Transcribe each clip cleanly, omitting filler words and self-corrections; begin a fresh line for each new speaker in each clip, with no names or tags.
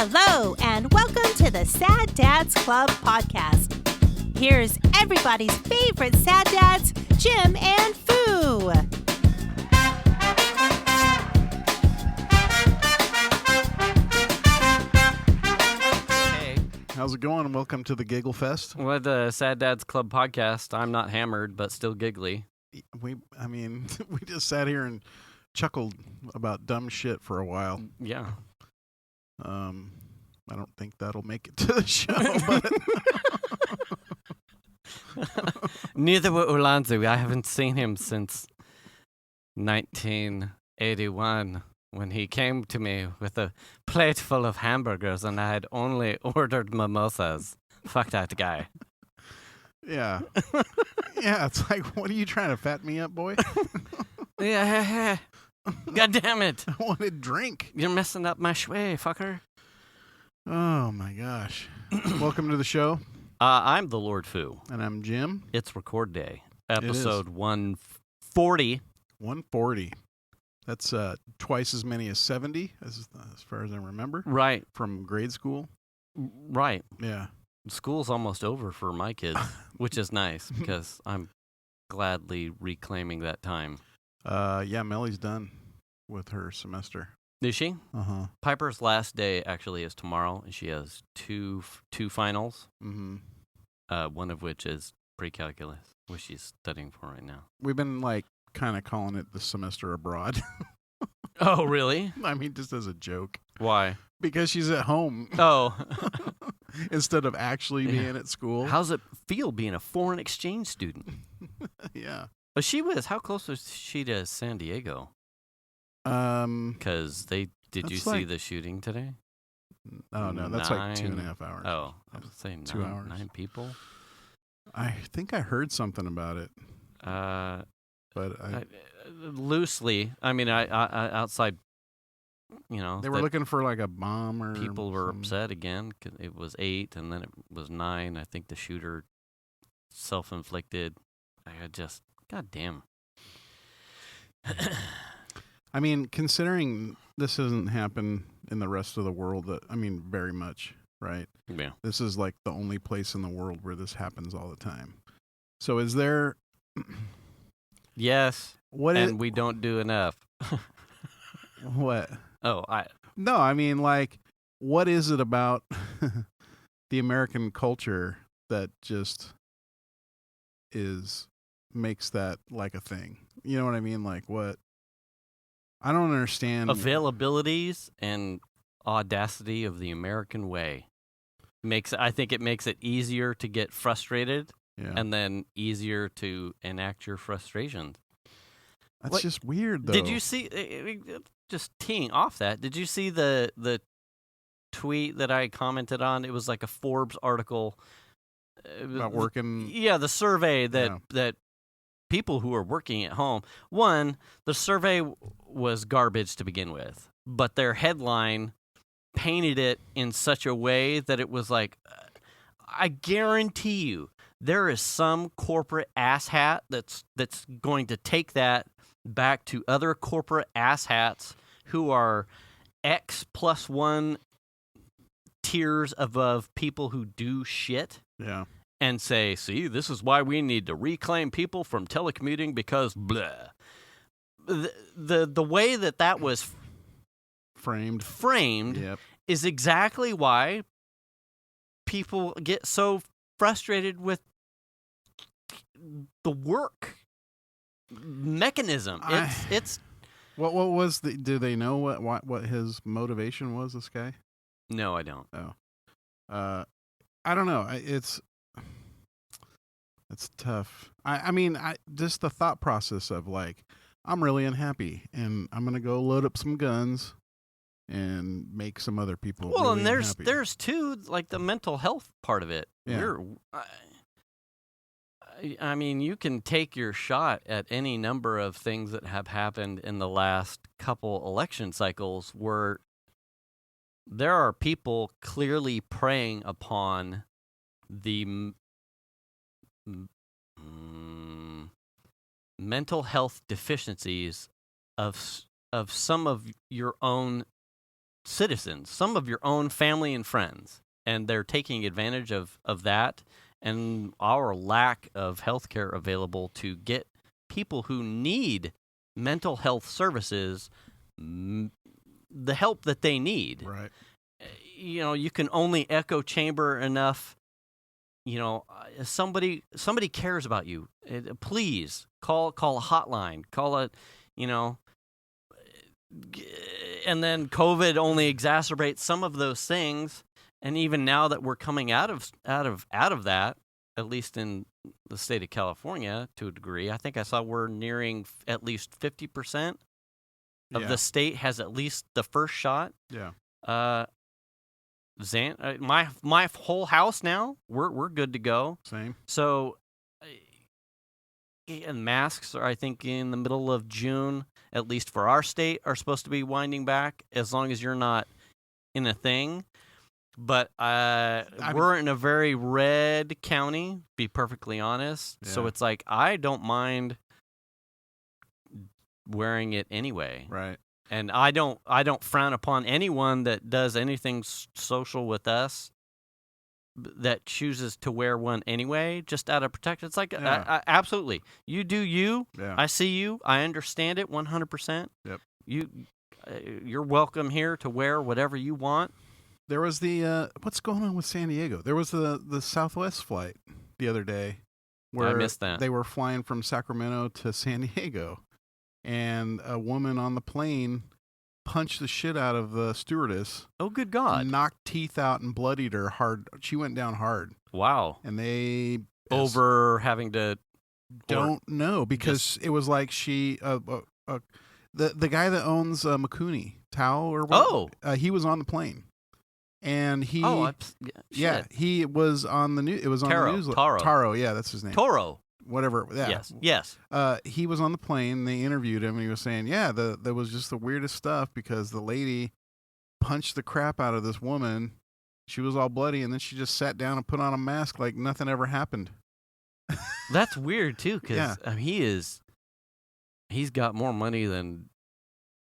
Hello, and welcome to the Sad Dads Club podcast. Here's everybody's favorite sad dads, Jim and Foo.
Hey,
How's it going? Welcome to the Giggle Fest.
we're the Sad Dads Club podcast. I'm not hammered, but still giggly.
We just sat here and chuckled about dumb shit for a while.
Yeah.
I don't think that'll make it to the show, but
Neither will Ulanzu. I haven't seen him since 1981 when he came to me with a plate full of hamburgers and I had only ordered mimosas. Fuck that guy.
yeah. Yeah, it's like, what are you trying to fat me up, boy?
Yeah. God damn it.
I wanted drink.
You're messing up my shway, fucker.
Oh, my gosh. Welcome to the show,
I'm the Lord Foo.
and I'm Jim.
It's record day.
is.
Episode 140.
140. That's twice as many as 70, as far as I remember,
Right.
from grade school.
Right.
Yeah.
School's almost over for my kids, which is nice because I'm gladly reclaiming that time.
Yeah, Mellie's done with her semester.
Is she?
Uh-huh.
Piper's last day actually is tomorrow, and she has two finals,
Mm-hmm.
one of which is pre-calculus, which she's studying for right now.
We've been, like, kind of calling it the semester abroad.
Oh, really?
I mean, just as a joke.
Why?
Because she's at home
Oh.
instead of actually being at school.
How's it feel being a foreign exchange student?
Yeah.
But how close was she to San Diego? Because did you
That's
see
like-
the shooting today?
Oh, no, that's like 2.5
9
hours.
Oh, I was saying
2 hours.
9 people.
I think I heard something about it,
Uh,
but
loosely. I mean, I outside. You know,
they were
that
looking for like a bomb or
people were
something.
upset again. 'Cause it was 8, and then it was 9. I think the shooter self-inflicted. God damn.
I mean, considering this doesn't happen in the rest of the world, very much, right?
Yeah.
This is like the only place in the world where this happens all the time. So is there...
Yes,
What
and
is...
we don't do enough.
What?
Oh,
No, I mean, like, what is it about the American culture that just makes that like a thing? You know what I mean? Like, what? I don't understand.
availabilities and audacity of the American way I think it makes it easier to get frustrated
Yeah.
and then easier to enact your frustrations.
That's
What-
just weird, though.
Did you see? Just teeing off that, did you see the tweet that I commented on? It was like a Forbes article
About working?
Yeah, the survey that
Yeah.
that people who are working at home. One, the survey was garbage to begin with, but their headline painted it in such a way that it was like, I guarantee you, there is some corporate asshat that's going to take that back to other corporate asshats who are X+1 tiers above people who do shit
Yeah.
and say, see, this is why we need to reclaim people from telecommuting because blah. The way that was
Framed.
framed is exactly why people get so frustrated with the work mechanism. It's
What was the? Do they know what his motivation was? This guy?
no, I don't.
I don't know. It's tough. I mean, just the thought process of like, I'm really unhappy, and I'm gonna go load up some guns and make some other people.
Well,
really
and
unhappy.
there's too, like, the mental health part of it.
Yeah.
I mean, you can take your shot at any number of things that have happened in the last couple election cycles where there are people clearly preying upon the mental health deficiencies of some of your own citizens, some of your own family and friends, and they're taking advantage of that and our lack of health care available to get people who need mental health services the help that they need.
Right.
You can only echo chamber enough. Somebody cares about you. Please call a hotline. Call a, and then COVID only exacerbates some of those things. And even now that we're coming out of that, at least in the state of California to a degree, I think I saw we're nearing at least 50% of the state has at least the first shot.
Yeah.
My whole house now, we're good to go.
Same.
So, and masks are, I think, in the middle of June, at least for our state, are supposed to be winding back, as long as you're not in a thing. But we're in a very red county, be perfectly honest.
Yeah.
So it's like, I don't mind wearing it anyway.
Right.
And I don't frown upon anyone that does anything social with us that chooses to wear one anyway, just out of protection. It's like, absolutely. You do you.
Yeah.
I see you. I understand it 100%.
Yep.
You're welcome here to wear whatever you want.
There was the what's going on with San Diego? There was the Southwest flight the other day where
I missed that.
They were flying from Sacramento to San Diego, and a woman on the plane punched the shit out of the stewardess.
Oh, good God.
Knocked teeth out and bloodied her hard. She went down hard.
Wow.
And they
over having to
don't know, because it was like she the guy that owns Makuni Tao or what, he was on the plane. And he, he was on the news. It was on the news. Taro, yeah, that's his name.
Toro,
whatever. Yeah.
Yes.
He was on the plane. They interviewed him, and he was saying, there was just the weirdest stuff, because the lady punched the crap out of this woman. She was all bloody, and then she just sat down and put on a mask like nothing ever happened.
That's weird too, because he's got more money than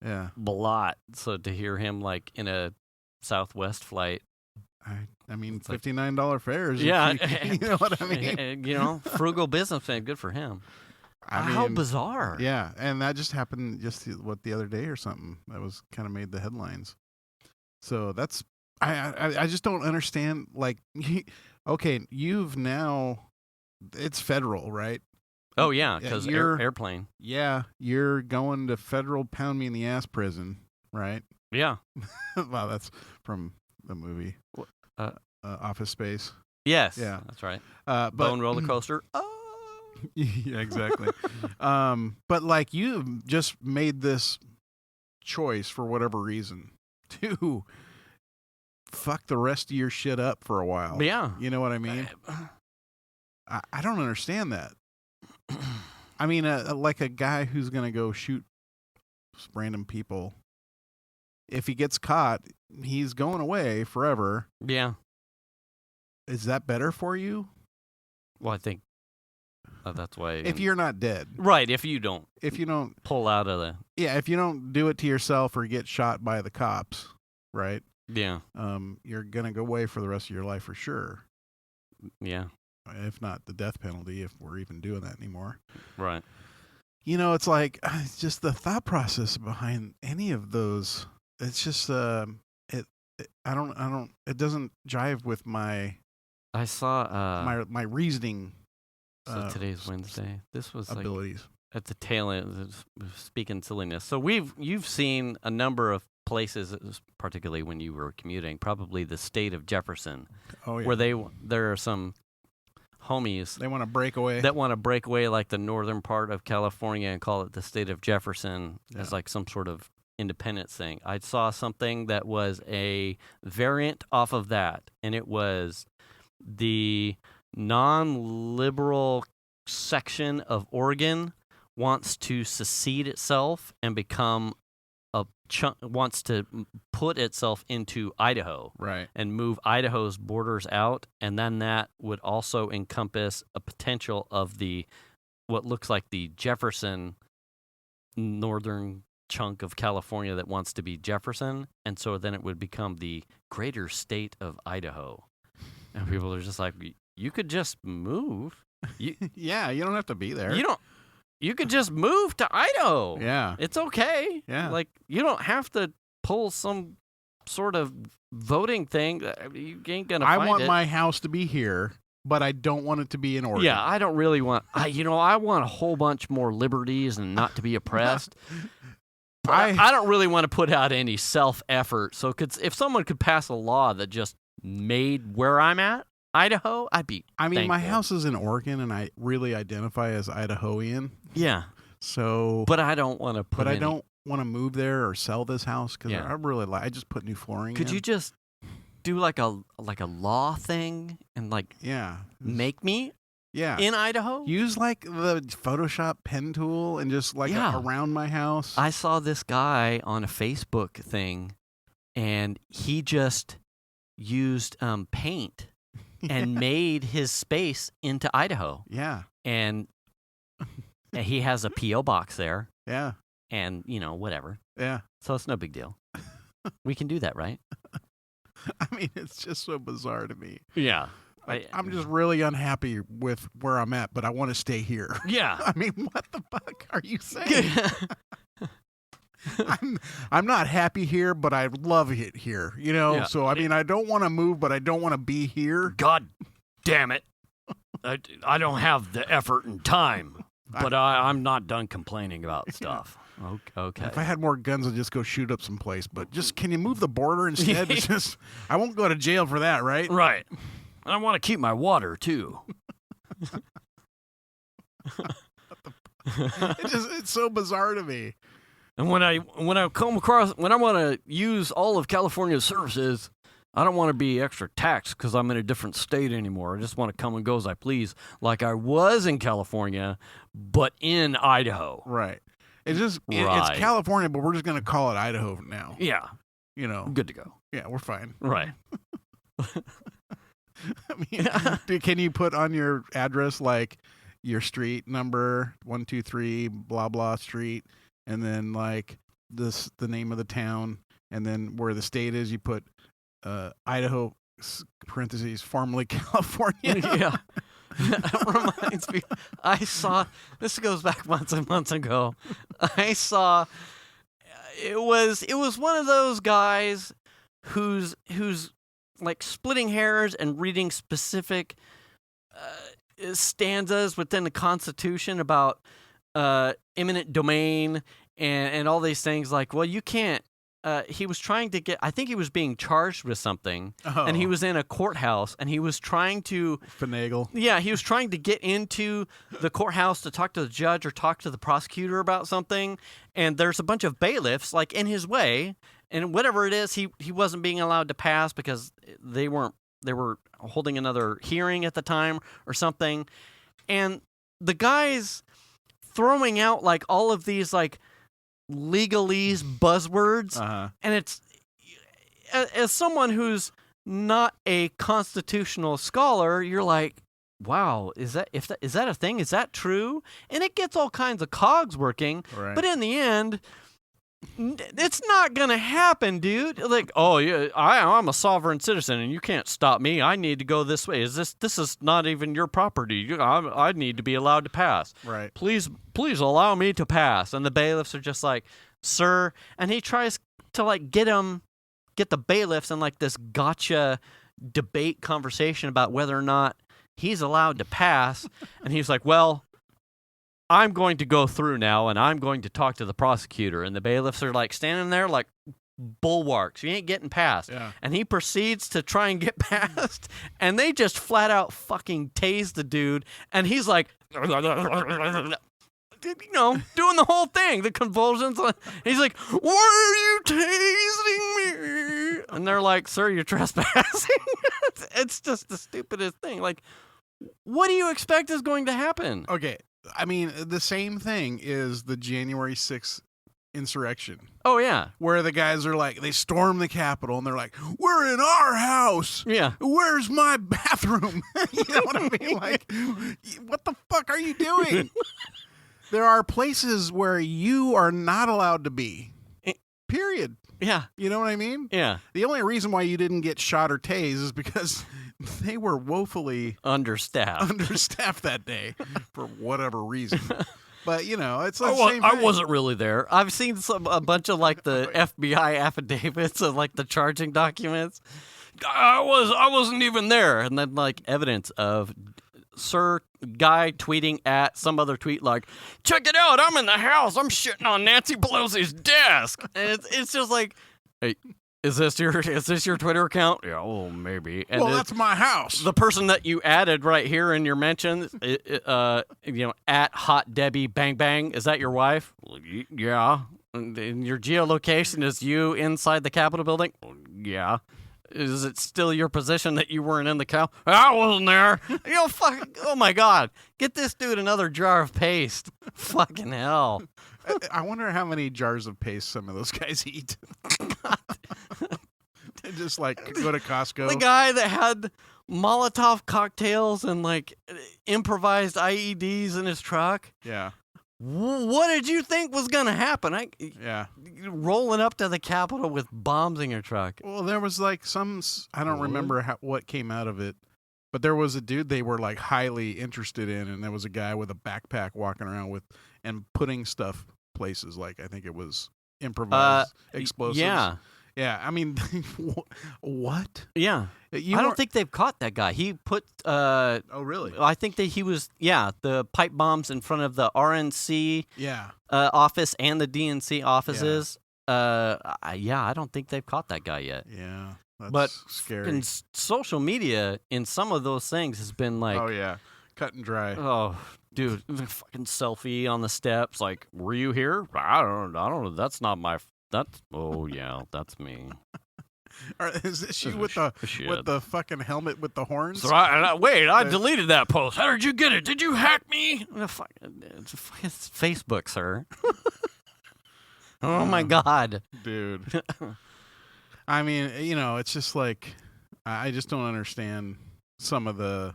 a lot. So to hear him like in a Southwest flight,
I mean, $59 fares.
Yeah,
you know what I mean.
Frugal businessman. Good for him. How bizarre.
Yeah, and that just happened the other day or something. That was kind of made the headlines. So that's I just don't understand. Like, okay, you've now, it's federal, right?
Oh yeah, because airplane.
Yeah, you're going to federal pound me in the ass prison, right?
Yeah.
Wow, that's from the movie Office Space.
Yes.
Yeah,
that's right.
Bone
roller coaster.
Yeah, exactly. But like, you've just made this choice for whatever reason to fuck the rest of your shit up for a while.
Yeah.
You know what I mean? I don't understand that. I mean, like a guy who's going to go shoot random people. If he gets caught, he's going away forever.
Yeah.
Is that better for you?
Well, I think that's why.
If you're not dead.
Right, if you don't
pull
out of the.
Yeah, if you don't do it to yourself or get shot by the cops, right?
Yeah.
You're going to go away for the rest of your life for sure.
Yeah.
If not the death penalty, if we're even doing that anymore.
Right.
It's like, it's just the thought process behind any of those. It's just it doesn't jive with my.
I saw
my reasoning.
So today's Wednesday. This was
abilities
at the tail end. Speaking silliness. So you've seen a number of places, particularly when you were commuting, probably the state of Jefferson, where there are some homies
they want to break away
like the northern part of California and call it the state of Jefferson as like some sort of independence thing. I saw something that was a variant off of that, and it was the non-liberal section of Oregon wants to secede itself and become wants to put itself into Idaho,
right,
and move Idaho's borders out, and then that would also encompass a potential of what looks like the Jefferson northern chunk of California that wants to be Jefferson, and so then it would become the greater state of Idaho. And people are just like, you could just move.
Yeah, you don't have to be there.
You could just move to Idaho.
Yeah.
It's okay.
Yeah.
Like, you don't have to pull some sort of voting thing. You ain't going to find it.
I want my house to be here, but I don't want it to be in Oregon.
Yeah, I don't really want... I want a whole bunch more liberties and not to be oppressed. I don't really want to put out any self-effort. So if someone could pass a law that just made where I'm at, Idaho, I'd be thankful.
My house is in Oregon, and I really identify as Idahoan.
Yeah.
So...
But I don't want to put
But I don't want to move there or sell this house because I really I just put new flooring in.
Could you just do like a law thing and make me in Idaho?
Use like the Photoshop pen tool and just around my house.
I saw this guy on a Facebook thing, and he just used paint and made his space into Idaho.
Yeah.
And he has a P.O. box there.
Yeah.
And, whatever.
Yeah.
So it's no big deal. We can do that, right?
I mean, it's just so bizarre to me.
Yeah.
I'm just really unhappy with where I'm at, but I want to stay here.
Yeah.
I mean, what the fuck are you saying? I'm not happy here, but I love it here, Yeah. So, I mean, I don't want to move, but I don't want to be here.
God damn it. I don't have the effort and time, but I'm not done complaining about stuff. Okay.
If I had more guns, I'd just go shoot up someplace. But can you move the border instead? I won't go to jail for that, right?
Right. I want to keep my water too.
It's so bizarre to me.
And when I want to use all of California's services, I don't want to be extra taxed because I'm in a different state anymore. I just want to come and go as I please, like I was in California, but in Idaho.
Right. It's California, but we're just going to call it Idaho now.
Yeah. Good to go.
Yeah, we're fine.
Right.
I mean, can you put on your address like your street number, 123 blah blah street, and then like the name of the town, and then where the state is, you put Idaho parentheses formerly California.
Yeah. That reminds me, this goes back months and months ago. I saw it was one of those guys who's like splitting hairs and reading specific stanzas within the Constitution about eminent domain and all these things. Like, well, you can't. He was trying to I think he was being charged with something, and he was in a courthouse, and he was trying to
finagle.
Yeah, he was trying to get into the courthouse to talk to the judge or talk to the prosecutor about something, and there's a bunch of bailiffs like in his way, and whatever it is, he wasn't being allowed to pass because they were holding another hearing at the time or something, and the guy's throwing out like all of these like legalese buzzwords, and it's as someone who's not a constitutional scholar, you're like, wow, is that a thing? Is that true? And it gets all kinds of cogs working, right. But in the end, it's not gonna happen, dude. Like, oh yeah, I'm a sovereign citizen, and you can't stop me. I need to go this way. This is not even your property. I need to be allowed to pass.
Right.
Please allow me to pass. And the bailiffs are just like, sir. And he tries to like get the bailiffs in like this gotcha debate conversation about whether or not he's allowed to pass. And he's like, well, I'm going to go through now, and I'm going to talk to the prosecutor. And the bailiffs are like standing there like bulwarks. You ain't getting past.
Yeah.
And he proceeds to try and get past, and they just flat out fucking tase the dude. And he's like, doing the whole thing, the convulsions. He's like, why are you tasing me? And they're like, sir, you're trespassing. It's just the stupidest thing. Like, what do you expect is going to happen?
Okay. I mean, the same thing is the January 6th insurrection.
Oh, yeah.
Where the guys are like, they storm the Capitol, and they're like, we're in our house.
Yeah.
Where's my bathroom? You know what I mean? Like, what the fuck are you doing? There are places where you are not allowed to be. Period.
Yeah.
You know what I mean?
Yeah.
The only reason why you didn't get shot or tased is because they were woefully
understaffed
that day for whatever reason. But, it's the same thing.
I wasn't really there. I've seen a bunch of like the FBI affidavits and like the charging documents. I wasn't even there. And then like evidence of guy tweeting at some other tweet like, check it out, I'm in the house, I'm shitting on Nancy Pelosi's desk. And it's just like, hey, is this your Twitter account? Yeah, well, maybe. And
that's my house.
The person that you added right here in your mentions, at Hot Debbie Bang Bang, is that your wife? Yeah. And your geolocation is you inside the Capitol building? Yeah. Is it still your position that you weren't in the cow? I wasn't there. Fuck. Oh my God. Get this dude another jar of paste. Fucking hell.
I wonder how many jars of paste some of those guys eat. Just like go to Costco.
The guy that had Molotov cocktails and like improvised IEDs in his truck.
Yeah.
What did you think was going to happen?
Yeah.
Rolling up to the Capitol with bombs in your truck.
Well, there was like I don't remember what came out of it, but there was a dude they were like highly interested in, and there was a guy with a backpack walking around and putting stuff places. Like I think it was improvised explosives.
Yeah.
Yeah, I mean, what?
Yeah. I don't think they've caught that guy. He put...
oh, really?
I think that he was... Yeah, the pipe bombs in front of the RNC office and the DNC offices. Yeah. I don't think they've caught that guy yet.
Yeah, that's scary.
In social media, in some of those things, has been like...
Oh, yeah. Cut and dry.
Oh, dude, fucking selfie on the steps. Like, were you here? I don't know. That's not my... oh yeah, that's me.
Is this you with the fucking helmet with the horns?
So I deleted that post. How did you get it? Did you hack me? It's Facebook, sir. Oh my God,
dude. I mean, it's just like I just don't understand some of the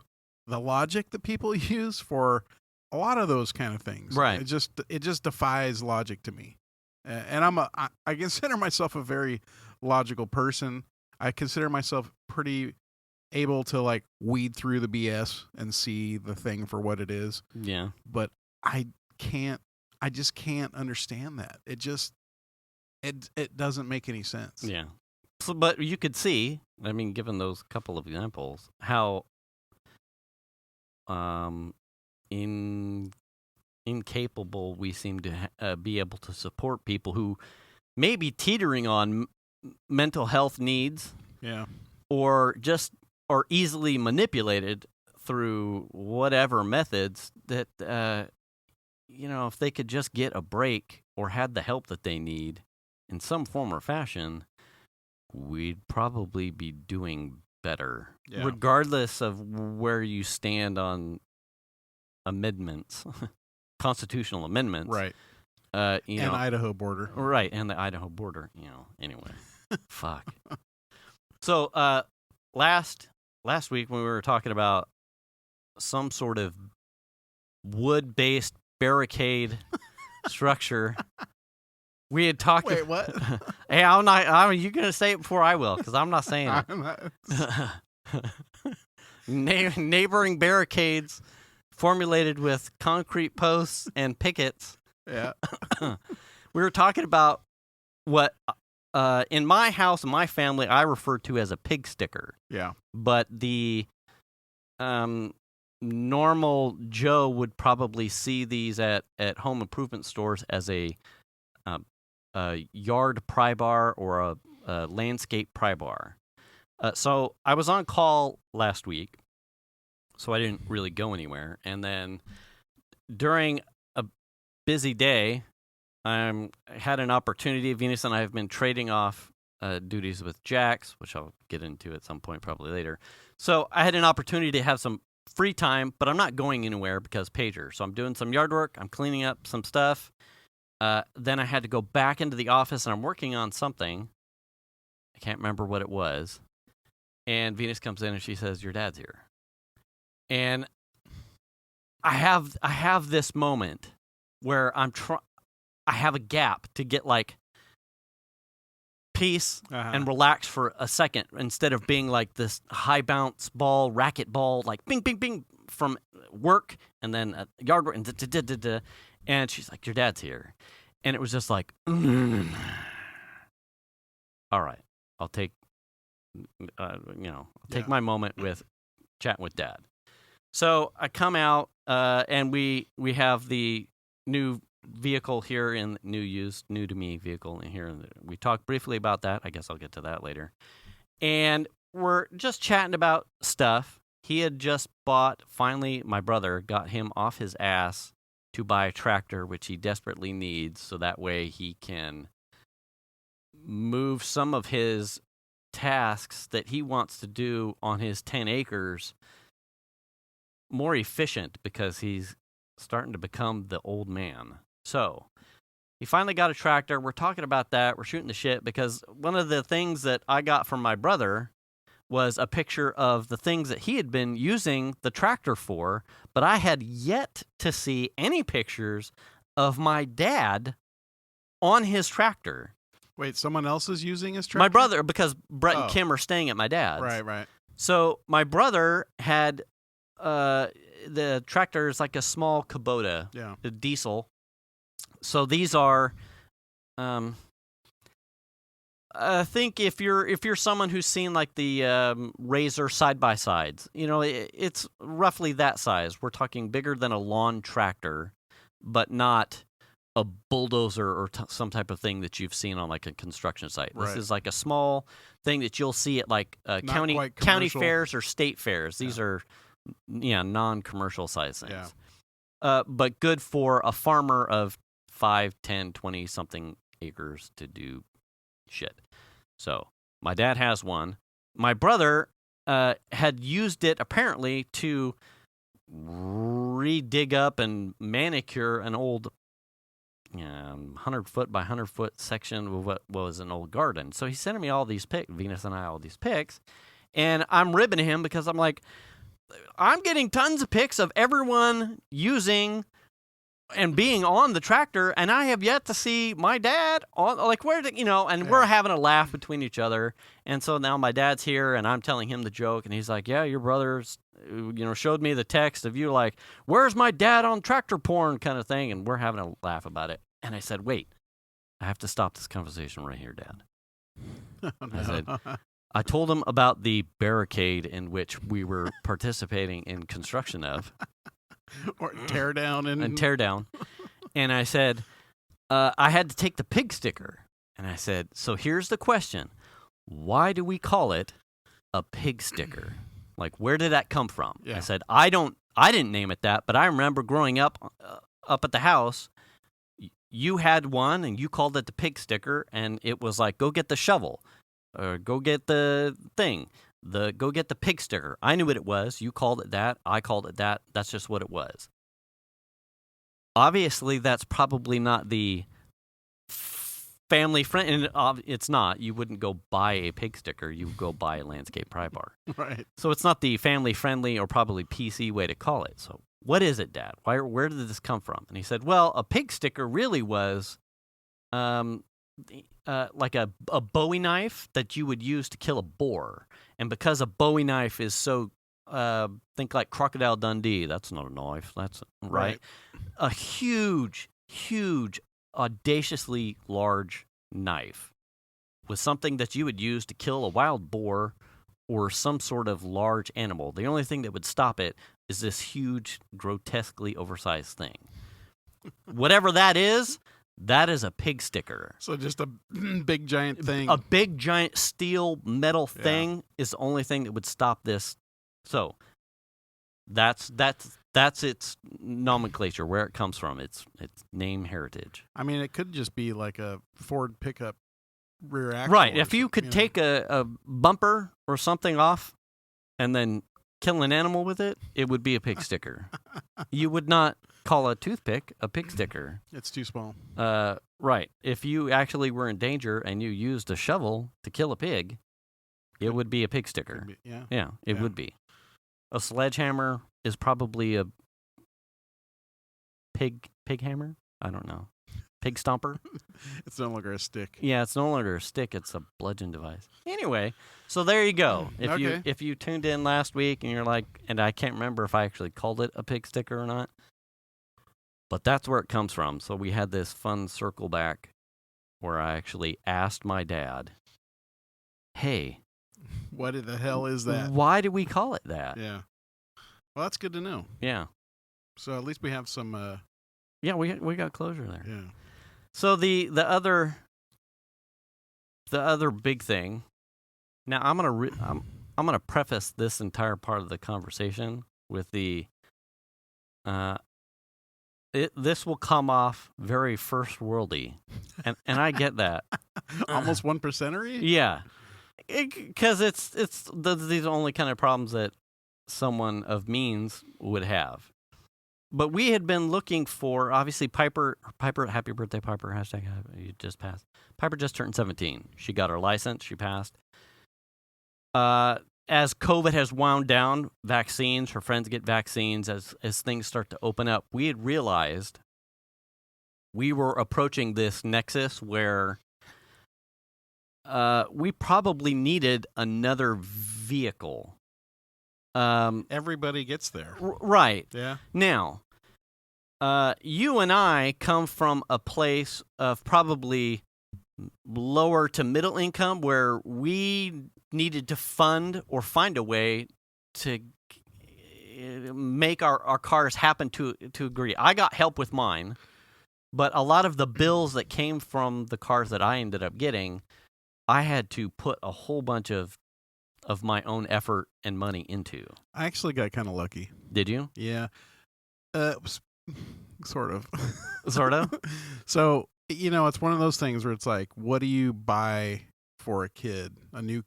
logic that people use for a lot of those kind of things.
Right.
It just defies logic to me. And I consider myself a very logical person. I consider myself pretty able to like weed through the BS and see the thing for what it is.
Yeah.
But I just can't understand that. It doesn't make any sense.
Yeah. So, but you could see, I mean, given those couple of examples, how incapable we seem to be able to support people who may be teetering on mental health needs, or easily manipulated through whatever methods that if they could just get a break or had the help that they need in some form or fashion, we'd probably be doing better, regardless of where you stand on amendments. Constitutional amendments,
right?
And
Idaho border,
right? And the Idaho border, Anyway, fuck. So last week when we were talking about some sort of wood-based barricade structure, we had talked.
Wait, what?
Hey, I'm not. You're gonna say it before I will, because I'm not saying it. Neighboring barricades. Formulated with concrete posts and pickets.
Yeah.
We were talking about what, in my house and my family, I refer to as a pig sticker.
Yeah.
But the normal Joe would probably see these at home improvement stores as a yard pry bar or a landscape pry bar. So I was on call last week. So I didn't really go anywhere. And then during a busy day, I had an opportunity. Venus and I have been trading off duties with Jax, which I'll get into at some point probably later. So I had an opportunity to have some free time, but I'm not going anywhere because pager. So I'm doing some yard work. I'm cleaning up some stuff. Then I had to go back into the office, and I'm working on something. I can't remember what it was. And Venus comes in, and she says, "Your dad's here." And I have this moment where I have a gap to get like peace and relax for a second instead of being like this high bounce ball, racket ball, like bing, bing, bing from work and then a yard work and and she's like, your dad's here. And it was just like, all right, I'll take, take my moment with chatting with Dad. So I come out, and we have the new vehicle here in new to me vehicle in here. We talked briefly about that. I guess I'll get to that later. And we're just chatting about stuff. He had just finally, my brother got him off his ass to buy a tractor, which he desperately needs, so that way he can move some of his tasks that he wants to do on his 10 acres more efficient because he's starting to become the old man. So he finally got a tractor. We're talking about that. We're shooting the shit because one of the things that I got from my brother was a picture of the things that he had been using the tractor for, but I had yet to see any pictures of my dad on his tractor.
Wait, someone else is using his tractor?
My brother, because Brett and Kim are staying at my dad's.
Right.
So my brother had the tractor is like a small Kubota, a diesel. So these are, I think if you're someone who's seen like the Razor side by sides, it's roughly that size. We're talking bigger than a lawn tractor, but not a bulldozer or some type of thing that you've seen on like a construction site. This is like a small thing that you'll see at like county fairs or state fairs. These are non-commercial size things. But good for a farmer of 5, 10, 20 something acres to do shit. So my dad has one. My brother had used it apparently to dig up and manicure an old 100 foot by 100 foot section of what was an old garden. So he's sending me all these pics, Venus and I, all these pics, and I'm ribbing him because I'm like, I'm getting tons of pics of everyone using and being on the tractor, and I have yet to see my dad on, like, where, and we're having a laugh between each other. And so now my dad's here, and I'm telling him the joke, and he's like, yeah, your brother's, showed me the text of you, like, where's my dad on tractor porn kind of thing, and we're having a laugh about it. And I said, wait, I have to stop this conversation right here, Dad. I said, I told him about the barricade in which we were participating in construction of.
Or tear down.
And tear down. And I said, I had to take the pig sticker. And I said, so here's the question. Why do we call it a pig sticker? Like, where did that come from? Yeah. I said, I didn't name it that, but I remember growing up at the house, you had one and you called it the pig sticker, and it was like, go get the shovel or go get the thing. Go get the pig sticker. I knew what it was. You called it that. I called it that. That's just what it was. Obviously, that's probably not the family friend, and it's not. You wouldn't go buy a pig sticker. You would go buy a landscape pry bar.
Right.
So it's not the family friendly or probably PC way to call it. So what is it, Dad? Where did this come from? And he said, well, a pig sticker really was like a Bowie knife that you would use to kill a boar. And because a Bowie knife is so, think like Crocodile Dundee. That's not a knife. That's right. A huge, audaciously large knife was something that you would use to kill a wild boar or some sort of large animal. The only thing that would stop it is this huge, grotesquely oversized thing. Whatever that is a pig sticker.
So just a big giant thing.
A big giant steel metal thing is the only thing that would stop this. So that's its nomenclature, where it comes from. Its name heritage.
I mean, it could just be like a Ford pickup rear axle.
Right. If you could take a bumper or something off and then kill an animal with it, it would be a pig sticker. You would not call a toothpick a pig sticker.
It's too small.
Right. If you actually were in danger and you used a shovel to kill a pig, it would be a pig sticker. It would be. A sledgehammer is probably a pig hammer. I don't know. Pig stomper?
It's no longer a stick.
Yeah, it's no longer a stick. It's a bludgeon device. Anyway, so there you go. If you tuned in last week and you're like, and I can't remember if I actually called it a pig sticker or not, but that's where it comes from. So we had this fun circle back where I actually asked my dad, hey,
what the hell is that?
Why do we call it that?
Yeah. Well, that's good to know.
Yeah.
So at least we have some...
Yeah, we got closure there.
Yeah.
So the other big thing. Now I'm gonna preface this entire part of the conversation with the this will come off very first worldy, and I get that.
Almost 1%ery?
Yeah, because it's these are the only kind of problems that someone of means would have. But we had been looking for, obviously, Piper, happy birthday, Piper, hashtag, you just passed. Piper just turned 17. She got her license. She passed. As COVID has wound down, vaccines, her friends get vaccines, as things start to open up, we had realized we were approaching this nexus where we probably needed another vehicle.
Everybody gets there.
Right.
Yeah.
Now, you and I come from a place of probably lower to middle income where we needed to fund or find a way to make our cars happen to agree. I got help with mine, but a lot of the bills that came from the cars that I ended up getting, I had to put a whole bunch of my own effort and money into.
I actually got kind of lucky.
Did you?
Yeah. Sort of.
Sort of?
So, it's one of those things where it's like, what do you buy for a kid? A new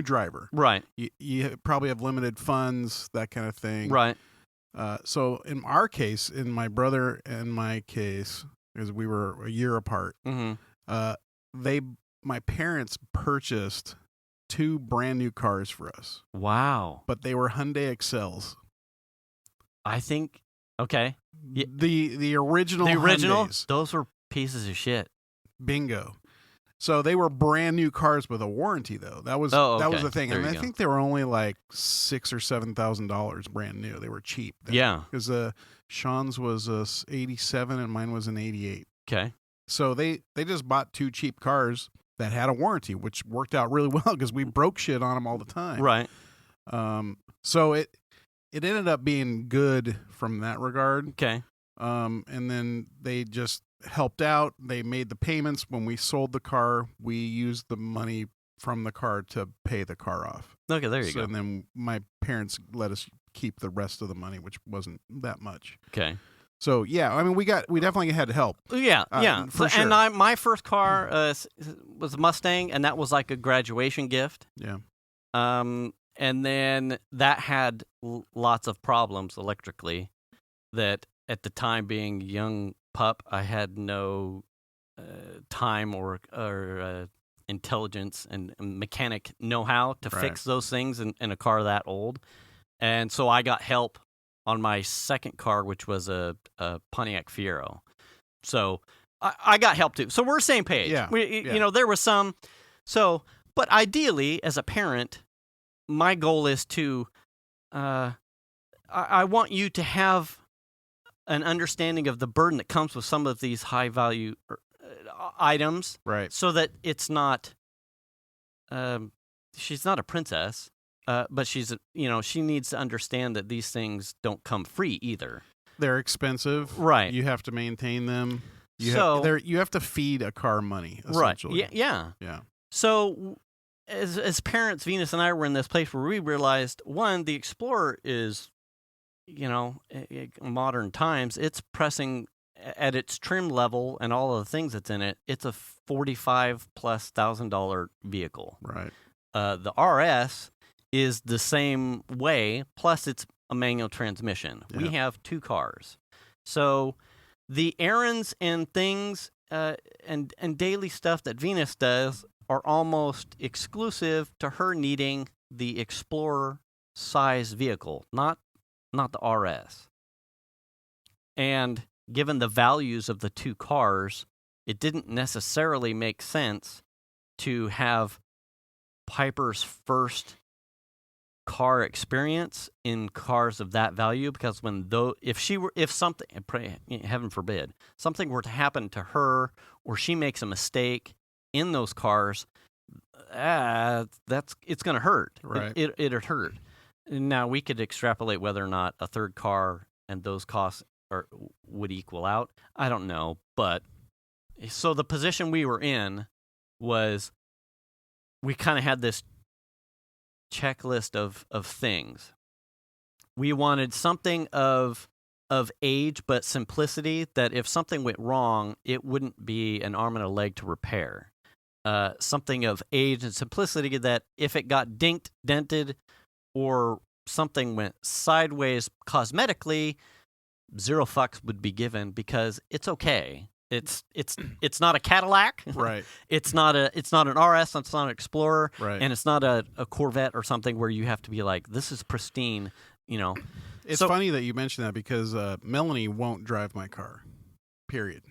driver.
Right.
You probably have limited funds, that kind of thing.
Right.
So in our case, in my brother and my case, because we were a year apart, my parents purchased 2 brand new cars for us.
Wow.
But they were Hyundai Excels.
I think, okay.
The original Hyundais.
Those were pieces of shit.
Bingo. So they were brand new cars with a warranty, though. That was the thing.
There
and I think they were only like $6,000 or $7,000 brand new. They were cheap.
Yeah.
Because Sean's was 87 and mine was an 88.
Okay.
So they just bought 2 cheap cars that had a warranty, which worked out really well because we broke shit on them all the time.
Right.
So it ended up being good from that regard.
Okay.
And then they just helped out. They made the payments. When we sold the car, we used the money from the car to pay the car off.
Okay, there you go.
And then my parents let us keep the rest of the money, which wasn't that much.
Okay.
So yeah, I mean, we definitely had help.
Yeah, yeah.
For sure.
And my first car was a Mustang, and that was like a graduation gift.
Yeah.
And then that had lots of problems electrically. That at the time, being young pup, I had no time or intelligence and mechanic know-how to fix those things in a car that old. And so I got help on my second car, which was a Pontiac Fiero. So I got help too. So we're same page.
Yeah.
You know, there was some. So, but ideally, as a parent, my goal is to, I want you to have an understanding of the burden that comes with some of these high value items.
Right.
So that it's not, she's not a princess. But she's, she needs to understand that these things don't come free either.
They're expensive.
Right.
You have to maintain them. You have to feed a car money, essentially.
Right. Yeah.
Yeah.
So as parents, Venus and I were in this place where we realized, one, the Explorer is, modern times, it's pressing at its trim level and all of the things that's in it. It's a $45,000+ vehicle.
Right.
The RS is the same way, plus it's a manual transmission. Yeah. We have 2 cars. So the errands and things and daily stuff that Venus does are almost exclusive to her needing the Explorer size vehicle, not the RS. And given the values of the two cars, it didn't necessarily make sense to have Piper's first car experience in cars of that value, because if something, pray, heaven forbid, something were to happen to her or she makes a mistake in those cars, it's going to hurt.
Right.
It'd hurt. Now we could extrapolate whether or not a third car and those costs would equal out. I don't know, but so the position we were in was we kind of had this checklist of things. We wanted something of age but simplicity, that if something went wrong, it wouldn't be an arm and a leg to repair. Something of age and simplicity that if it got dinked, dented, or something went sideways cosmetically, 0 fucks would be given because it's okay. It's not a Cadillac,
right?
It's not an RS, it's not an Explorer,
right?
And it's not a Corvette or something where you have to be like, this is pristine,
It's funny that you mentioned that because Melanie won't drive my car. Period.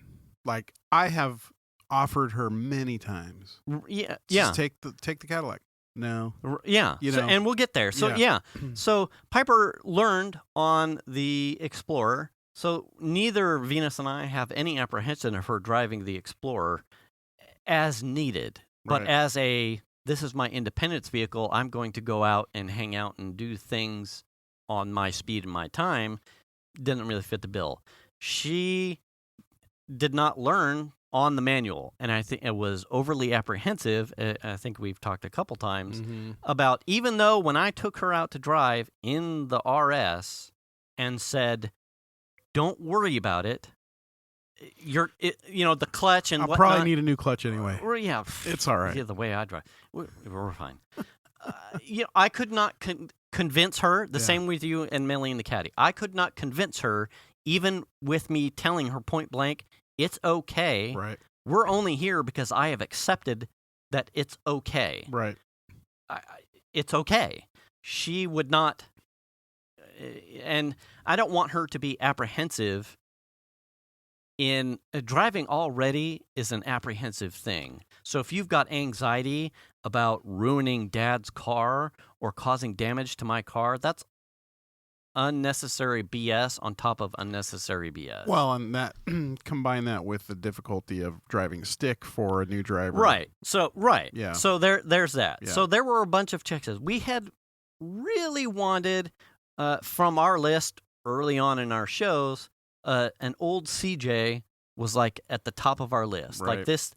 Like, I have offered her many times.
Yeah.
Just take the Cadillac. No.
Yeah. And we'll get there. So yeah. So Piper learned on the Explorer. So neither Venus and I have any apprehension of her driving the Explorer as needed, but as this is my independence vehicle. I'm going to go out and hang out and do things on my speed and my time. Didn't really fit the bill. She did not learn on the manual, and I think it was overly apprehensive. I think we've talked a couple times about, even though when I took her out to drive in the RS and said, don't worry about it. The clutch and
I'll
whatnot.
probably need a new clutch anyway.
Yeah,
it's all right.
Yeah, the way I drive, we're fine. I could not convince her. The same with you and Millie and the caddy. I could not convince her, even with me telling her point blank, it's okay.
Right.
We're only here because I have accepted that it's okay.
Right.
It's okay. She would not. And I don't want her to be apprehensive in driving. Already is an apprehensive thing. So if you've got anxiety about ruining Dad's car or causing damage to my car, that's unnecessary BS on top of unnecessary BS.
Well, and that combine that with the difficulty of driving stick for a new driver.
Right. So
Yeah.
So there's that.
Yeah.
So there were a bunch of checklists. We had really wanted from our list early on in our shows, an old CJ was like at the top of our list.
Right.
Like this,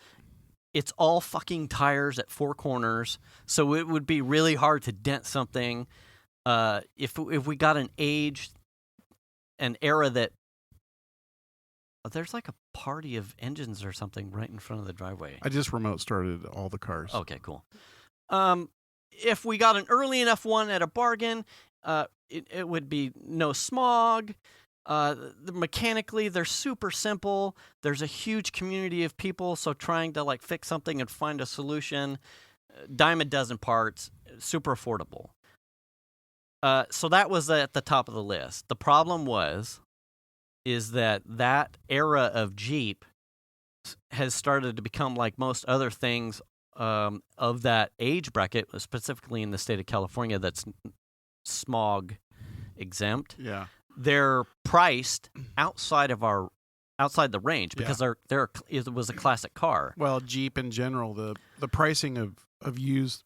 it's all fucking tires at 4 corners, so it would be really hard to dent something. If we got an era that there's like a party of engines or something right in front of the driveway.
I just remote started all the cars.
Okay, cool. If we got an early enough one at a bargain, it would be no smog. Mechanically, they're super simple. There's a huge community of people, so trying to like fix something and find a solution, dime a dozen parts, super affordable. So that was at the top of the list. The problem is that era of Jeep has started to become like most other things of that age bracket, specifically in the state of California, that's smog exempt.
Yeah.
They're priced outside the range because it was a classic car.
Well, Jeep in general, the pricing of used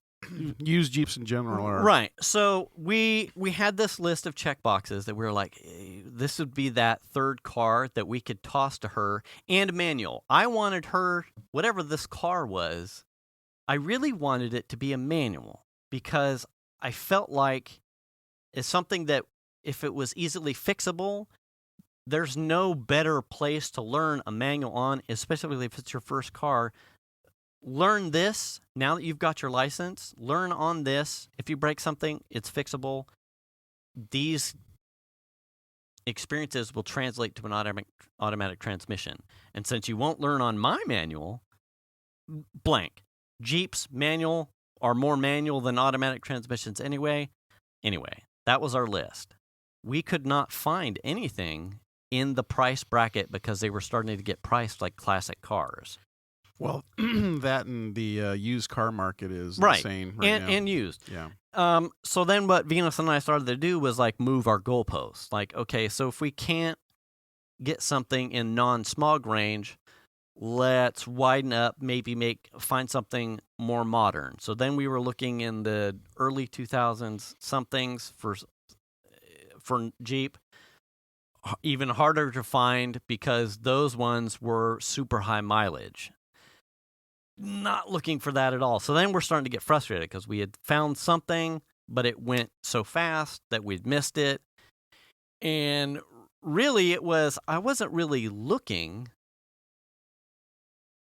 Jeeps in general are
right. So we had this list of check boxes that we were like, this would be that third car that we could toss to her, and manual. I wanted her, whatever this car was, I really wanted it to be a manual because I felt like it's something that if it was easily fixable, there's no better place to learn a manual on, especially if it's your first car. Learn this now that you've got your license. Learn on this. If you break something, it's fixable. These experiences will translate to an automatic transmission. And since you won't learn on my manual, blank. Jeep's manual are more manual than automatic transmissions anyway. Anyway, that was our list. We could not find anything in the price bracket because they were starting to get priced like classic cars.
Well, that and the used car market is insane right now.
And used.
Yeah.
So then what Venus and I started to do was like move our goalposts. Like, okay, so if we can't get something in non-smog range, let's widen up, maybe find something more modern. So then we were looking in the early 2000s somethings for Jeep. Even harder to find because those ones were super high mileage. Not looking for that at all. So then we're starting to get frustrated because we had found something, but it went so fast that we'd missed it. And really I wasn't really looking,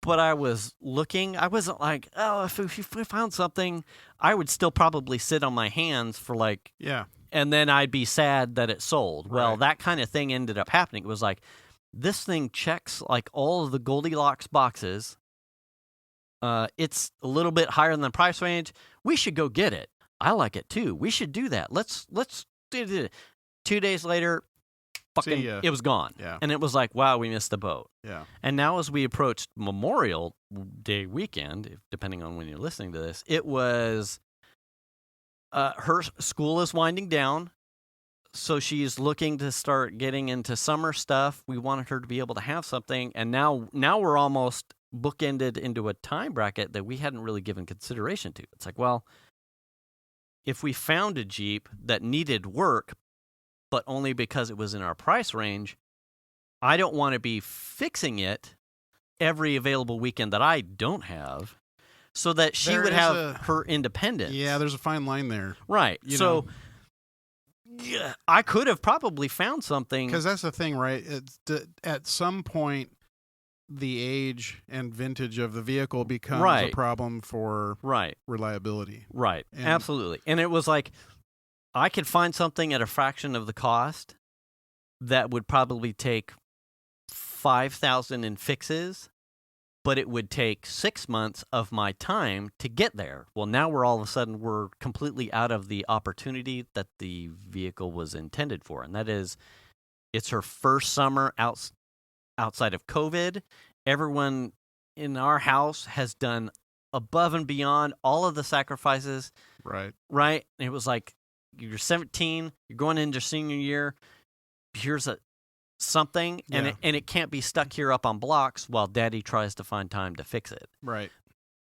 but I was looking. I wasn't like, oh, if we found something, I would still probably sit on my hands for like, and then I'd be sad that it sold. Well, that kind of thing ended up happening. It was like, this thing checks like all of the Goldilocks boxes. It's a little bit higher than the price range. We should go get it. I like it too. We should do that. Let's do it. 2 days later, it was gone.
Yeah.
And it was like, wow, we missed the boat.
Yeah.
And now as we approached Memorial Day weekend, depending on when you're listening to this, it was her school is winding down. So she's looking to start getting into summer stuff. We wanted her to be able to have something. And now we're almost bookended into a time bracket that we hadn't really given consideration to. It's like, well, if we found a Jeep that needed work, but only because it was in our price range, I don't want to be fixing it every available weekend that I don't have so that she would have her independence.
Yeah, there's a fine line there.
Right. So yeah, I could have probably found something.
Because that's the thing, right? At some point, the age and vintage of the vehicle becomes a problem for reliability.
Right. Absolutely. And it was like, I could find something at a fraction of the cost that would probably take $5,000 in fixes, but it would take 6 months of my time to get there. Well, now we're completely out of the opportunity that the vehicle was intended for. And that is, it's her first summer outside of COVID. Everyone in our house has done above and beyond all of the sacrifices.
Right.
Right. And it was like, you're 17, you're going into senior year, here's something, and it can't be stuck here up on blocks while Daddy tries to find time to fix it.
Right.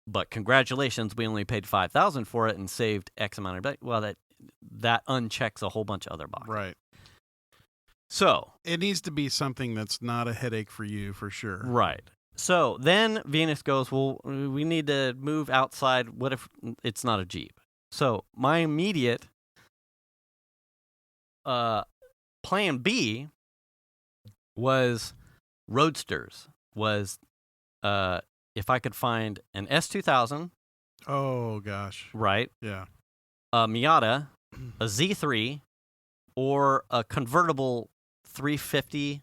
But congratulations, we only paid $5,000 for it and saved X amount of. Well, that unchecks a whole bunch of other boxes.
Right.
So
it needs to be something that's not a headache for you, for sure.
Right. So then Venus goes, well, we need to move outside. What if it's not a Jeep? So my immediate plan B was roadsters. Was if I could find an S2000.
Oh gosh.
Right.
Yeah.
A Miata, a Z3, or a convertible 350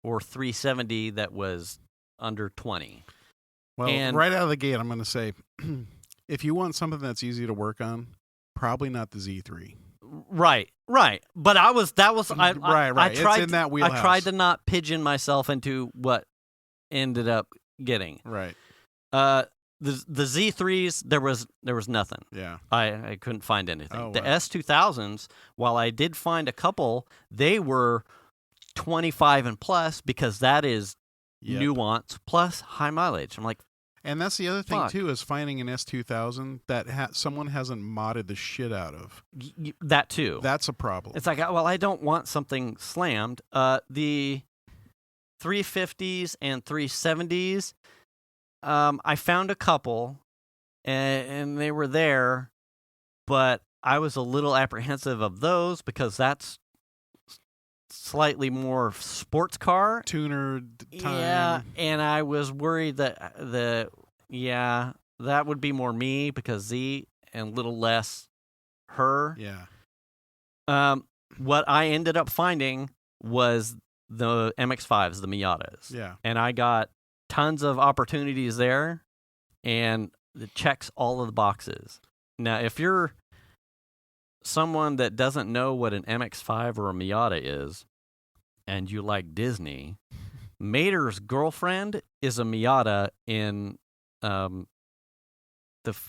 or 370 that was under 20.
Well, right out of the gate, I'm going to say, if you want something that's easy to work on, probably not the Z3.
Right. But I
tried, it's in that wheelhouse.
I tried to not pigeon myself into what ended up getting.
Right.
The Z3s, there was nothing.
Yeah.
I couldn't find anything.
Oh,
the
wow.
S2000s, while I did find a couple, they were 25 and plus because that is nuance plus high mileage. I'm like,
and that's the other thing too, is finding an S2000 that someone hasn't modded the shit out of.
That too.
That's a problem.
It's like, well, I don't want something slammed. The 350s and 370s, I found a couple, and they were there, but I was a little apprehensive of those because that's slightly more sports car.
Tuner time.
Yeah, and I was worried that that would be more me because Z and a little less her.
Yeah.
What I ended up finding was the MX-5s, the Miatas.
Yeah.
And I got tons of opportunities there, and it checks all of the boxes. Now, if you're someone that doesn't know what an MX-5 or a Miata is, and you like Disney, Mater's girlfriend is a Miata in the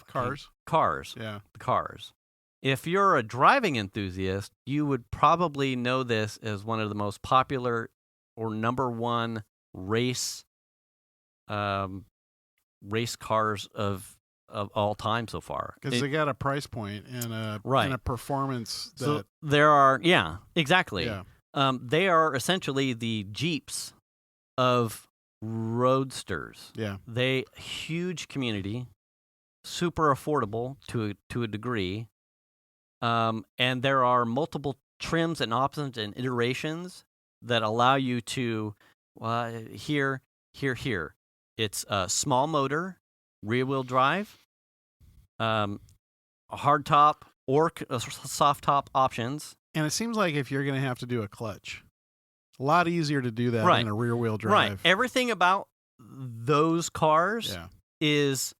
Cars.
Yeah, the Cars. If you're a driving enthusiast, you would probably know this as one of the most popular or number one race cars of all time so far.
Because they got a price point and a performance that...
So there are, yeah, exactly.
Yeah.
They are essentially the Jeeps of roadsters.
Yeah.
They huge community, super affordable to a degree. And there are multiple trims and options and iterations that allow you to here. It's a small motor, rear-wheel drive, hard top or soft top options.
And it seems like if you're going to have to do a clutch, a lot easier to do that in a rear-wheel drive.
Right. Everything about those cars is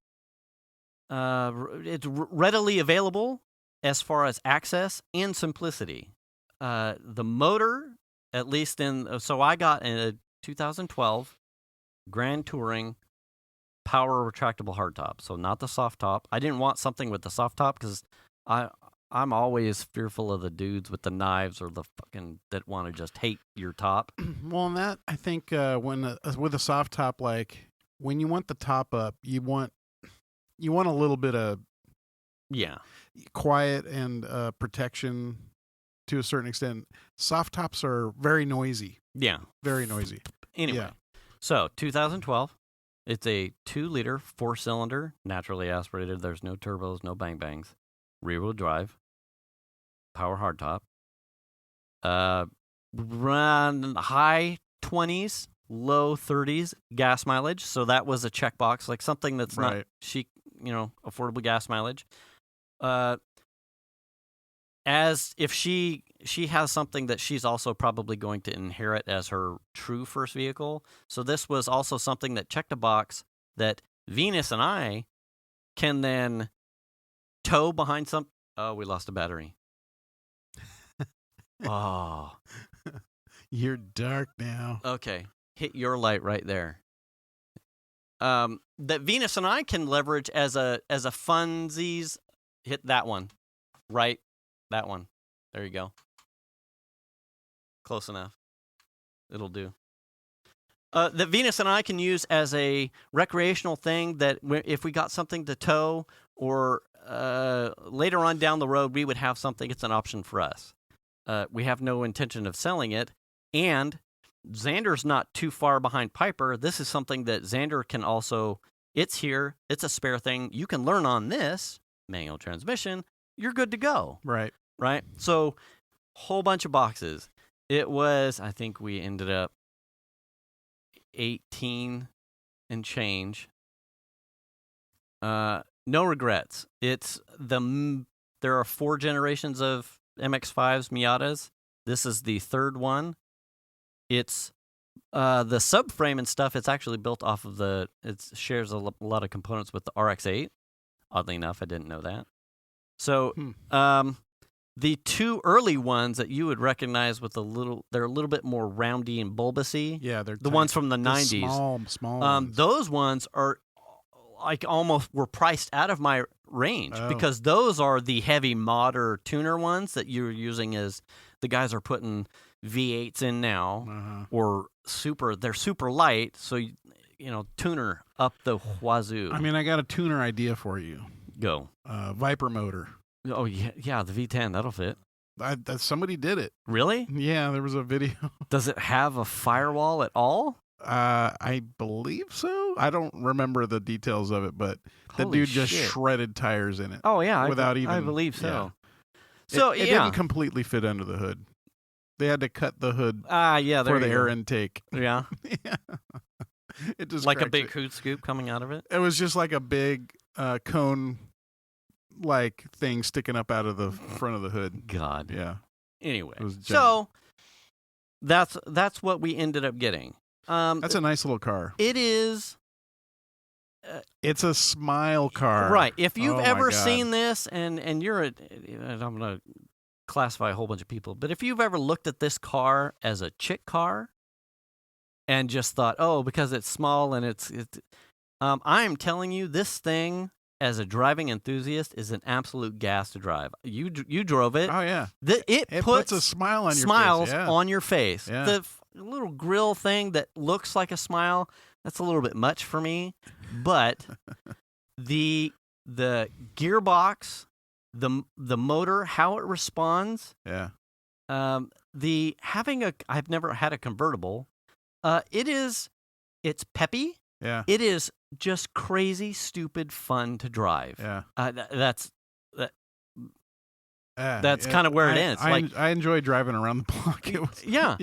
it's readily available as far as access and simplicity. The motor, at least so I got a 2012 Grand Touring power retractable hardtop, so not the soft top. I didn't want something with the soft top because I'm always fearful of the dudes with the knives or the fucking that want to just hate your top.
Well, and that I think when with a soft top, like when you want the top up, you want a little bit of quiet and protection to a certain extent. Soft tops are very noisy.
Yeah,
very noisy.
Anyway, so 2012. It's a 2-liter 4-cylinder, naturally aspirated. There's no turbos, no bang bangs. Rear-wheel drive, power hardtop. Run high 20s, low 30s gas mileage. So that was a checkbox, like something that's not chic, affordable gas mileage. As if she has something that she's also probably going to inherit as her true first vehicle. So this was also something that checked a box that Venus and I can then tow behind some... Oh, we lost a battery. Oh.
You're dark now.
Okay. Hit your light right there. That Venus and I can leverage as a funsies. Hit that one. Right. That one. There you go. Close enough. It'll do. That Venus and I can use as a recreational thing that if we got something to tow or later on down the road, we would have something. It's an option for us. We have no intention of selling it. And Xander's not too far behind Piper. This is something that Xander can also... It's here. It's a spare thing. You can learn on this. Manual transmission. You're good to go.
Right.
So, whole bunch of boxes. It was, I think we ended up 18 and change. No regrets. There are 4 generations of MX-5s, Miatas. This is the 3rd one. It's the subframe and stuff. It's actually built off of it shares a lot of components with the RX-8. Oddly enough, I didn't know that. So, the 2 early ones that you would recognize they're a little bit more roundy and bulbousy.
Yeah, they're
the ones from the 90s.
Small ones.
Those ones are like almost were priced out of my range because those are the heavy modder tuner ones that you're using as the guys are putting V8s in now or they're super light. So, tuner up the wazoo.
I mean, I got a tuner idea for you.
Go.
Viper motor.
Oh, yeah, the V10, that'll fit.
Somebody did it.
Really?
Yeah, there was a video.
Does it have a firewall at all?
I believe so. I don't remember the details of it, but the dude just shredded tires in it.
Oh, yeah.
I
believe so.
Yeah. So it didn't completely fit under the hood. They had to cut the hood for the air intake.
Yeah.
Yeah. It just
like a big hood scoop coming out of it?
It was just like a big cone like thing sticking up out of the front of the hood.
God.
Yeah.
Anyway, so that's what we ended up getting.
That's a nice little car.
It is.
It's a smile car.
Right. If you've ever seen this and you're I'm going to classify a whole bunch of people, but if you've ever looked at this car as a chick car and just thought, oh, because it's small and I am telling you, this thing, as a driving enthusiast, is an absolute gas to drive. You drove it.
Oh, yeah.
It puts
a smile on your
smiles
face. Yeah.
on your face.
Yeah.
The little grill thing that looks like a smile, that's a little bit much for me. But the gearbox, the motor, how it responds.
Yeah.
I've never had a convertible. It's peppy.
Yeah.
It is just crazy, stupid fun to drive.
Yeah.
That's kind of where it ends.
I enjoy driving around the block. It was,
yeah.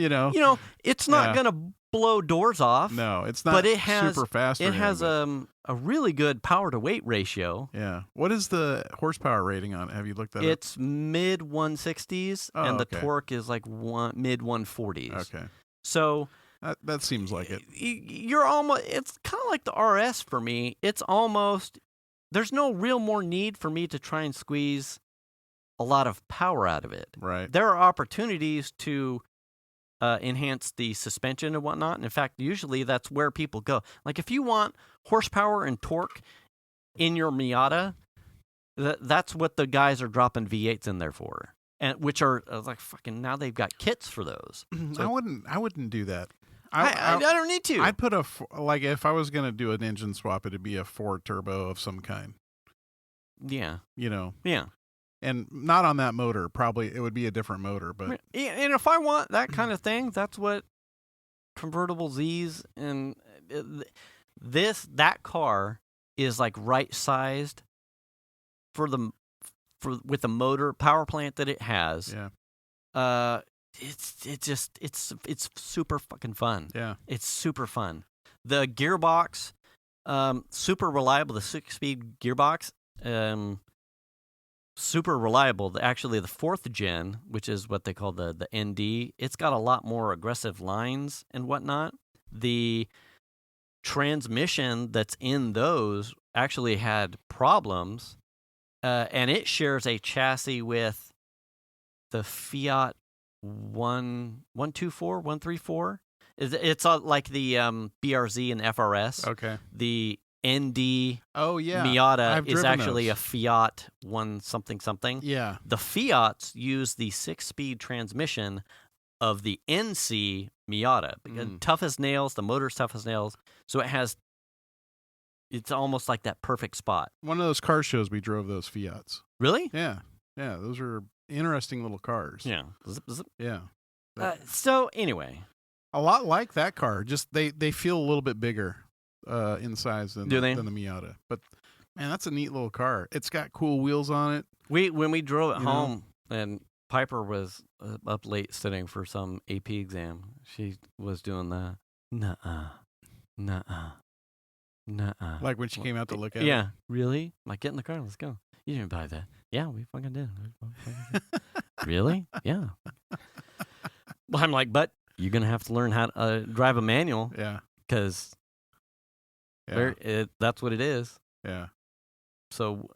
It's not going to blow doors off.
No, it's not.
But it has
super fast.
It has a really good power to weight ratio.
Yeah. What is the horsepower rating on it? Have you looked that up?
It's mid 160s, and the torque is like mid 140s.
Okay.
So
that seems like it.
You're almost. It's kind of like the RS for me. It's almost. There's no real more need for me to try and squeeze a lot of power out of it.
Right.
There are opportunities to enhance the suspension and whatnot. And in fact, usually that's where people go. Like if you want horsepower and torque in your Miata, that's what the guys are dropping V8s in there for. And which are like fucking now they've got kits for those. So,
I wouldn't do that.
I don't need to.
I'd put like if I was gonna do an engine swap, it'd be a Ford turbo of some kind.
Yeah.
Yeah. And not on that motor. Probably it would be a different motor. But
and if I want that kind of thing, that's what convertible Zs and that car is like right sized with the motor power plant that it has.
Yeah.
It's super fucking fun.
Yeah.
It's super fun. The gearbox, super reliable. The 6-speed gearbox, super reliable. Actually, the 4th gen, which is what they call the ND, it's got a lot more aggressive lines and whatnot. The transmission that's in those actually had problems, and it shares a chassis with the Fiat 134. It's like the BRZ and FRS.
Okay.
The ND
Miata
is actually a Fiat 1 something.
Yeah.
The Fiats use the 6-speed transmission of the NC Miata. Tough as nails, the motor's tough as nails. So it's almost like that perfect spot.
One of those car shows we drove those Fiats.
Really?
Yeah. Yeah, those are interesting little cars.
Yeah. Zip, zip.
Yeah.
So anyway,
a lot like that car, just they feel a little bit bigger in size than the Miata. But man, that's a neat little car. It's got cool wheels on it.
When we drove it home, and Piper was up late studying for some AP exam. She was doing the nuh-uh.
Like when she came out to look at it.
Yeah, really? Like, get in the car, let's go. You didn't buy that. Yeah, we fucking did. Really? Yeah. Well, I'm like, but you're going to have to learn how to drive a manual.
Yeah.
Because that's what it is.
Yeah.
So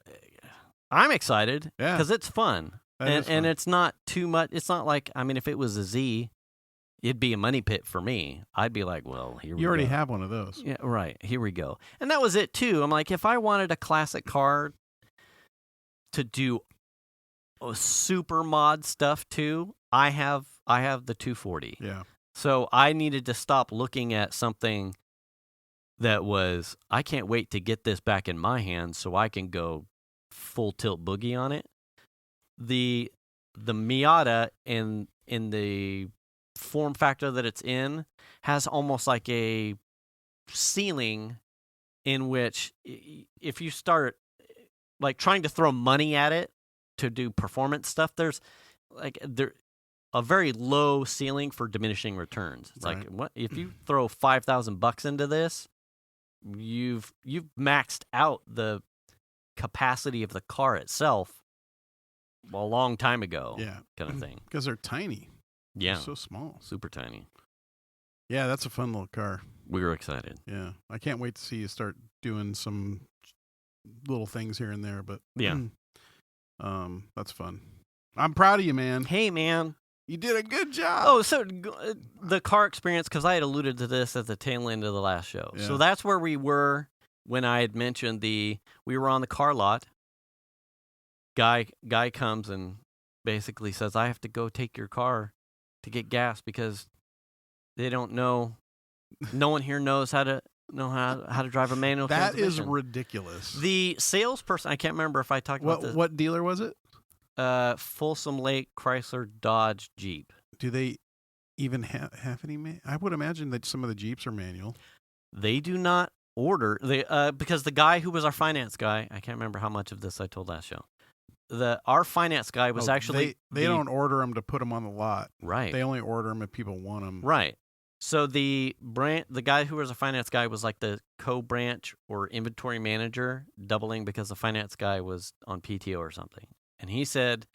I'm excited because it's fun. And it's not too much. It's not like, I mean, if it was a Z, it'd be a money pit for me. I'd be like, well, here we go.
You already have one of those.
Yeah, right. Here we go. And that was it, too. I'm like, if I wanted a classic car to do super mod stuff, too, I have the 240.
Yeah.
So I needed to stop looking at something that was, I can't wait to get this back in my hands so I can go full tilt boogie on it. The Miata in the form factor that it's in has almost like a ceiling in which if you start like trying to throw money at it to do performance stuff, there's like a very low ceiling for diminishing returns. It's like, what if you throw $5,000 into this, you've maxed out the capacity of the car itself a long time ago.
Yeah,
kind of thing.
Because they're tiny.
Yeah,
they're so small,
super tiny.
Yeah, that's a fun little car.
We were excited.
Yeah, I can't wait to see you start doing some little things here and there. But
yeah,
that's fun. I'm proud of you, man.
Hey, man.
You did a good job.
Oh, so the car experience, because I had alluded to this at the tail end of the last show. Yeah. So that's where we were when I had mentioned we were on the car lot. Guy comes and basically says, I have to go take your car to get gas because they don't know. No one here knows how to drive a manual transmission.
That is ridiculous.
The salesperson, I can't remember if I talked about this.
What dealer was it?
Folsom Lake Chrysler Dodge Jeep.
Do they even have any? I would imagine that some of the Jeeps are manual.
They do not order because the guy who was our finance guy, I can't remember how much of this I told last show. Our finance guy was actually
they don't order them to put them on the lot.
Right.
They only order them if people want them.
Right. So the guy who was a finance guy was like the co-branch or inventory manager, doubling because the finance guy was on PTO or something. And he said,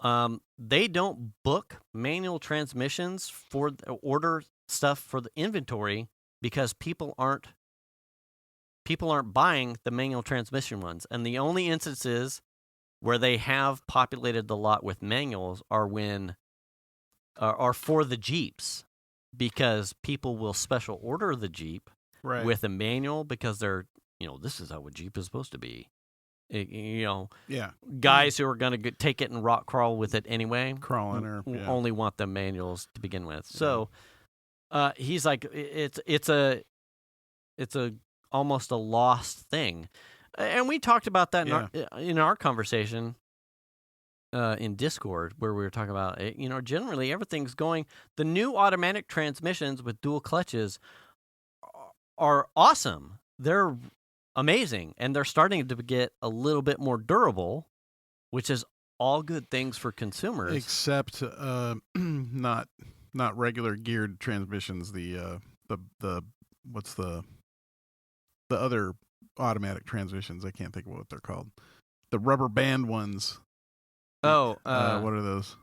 they don't book manual transmissions for order stuff for the inventory because people aren't buying the manual transmission ones. And the only instances where they have populated the lot with manuals are for the Jeeps, because people will special order the Jeep with a manual because they're, this is how a Jeep is supposed to be. Guys who are going to take it and rock crawl with it anyway, only want the manuals to begin with. So he's like, it's almost a lost thing, and we talked about that in our conversation in Discord, where we were talking about generally everything's going. The new automatic transmissions with dual clutches are awesome. They're amazing, and they're starting to get a little bit more durable, which is all good things for consumers.
Except not regular geared transmissions. The what's the other automatic transmissions? I can't think of what they're called. The rubber band ones.
Oh,
what are those?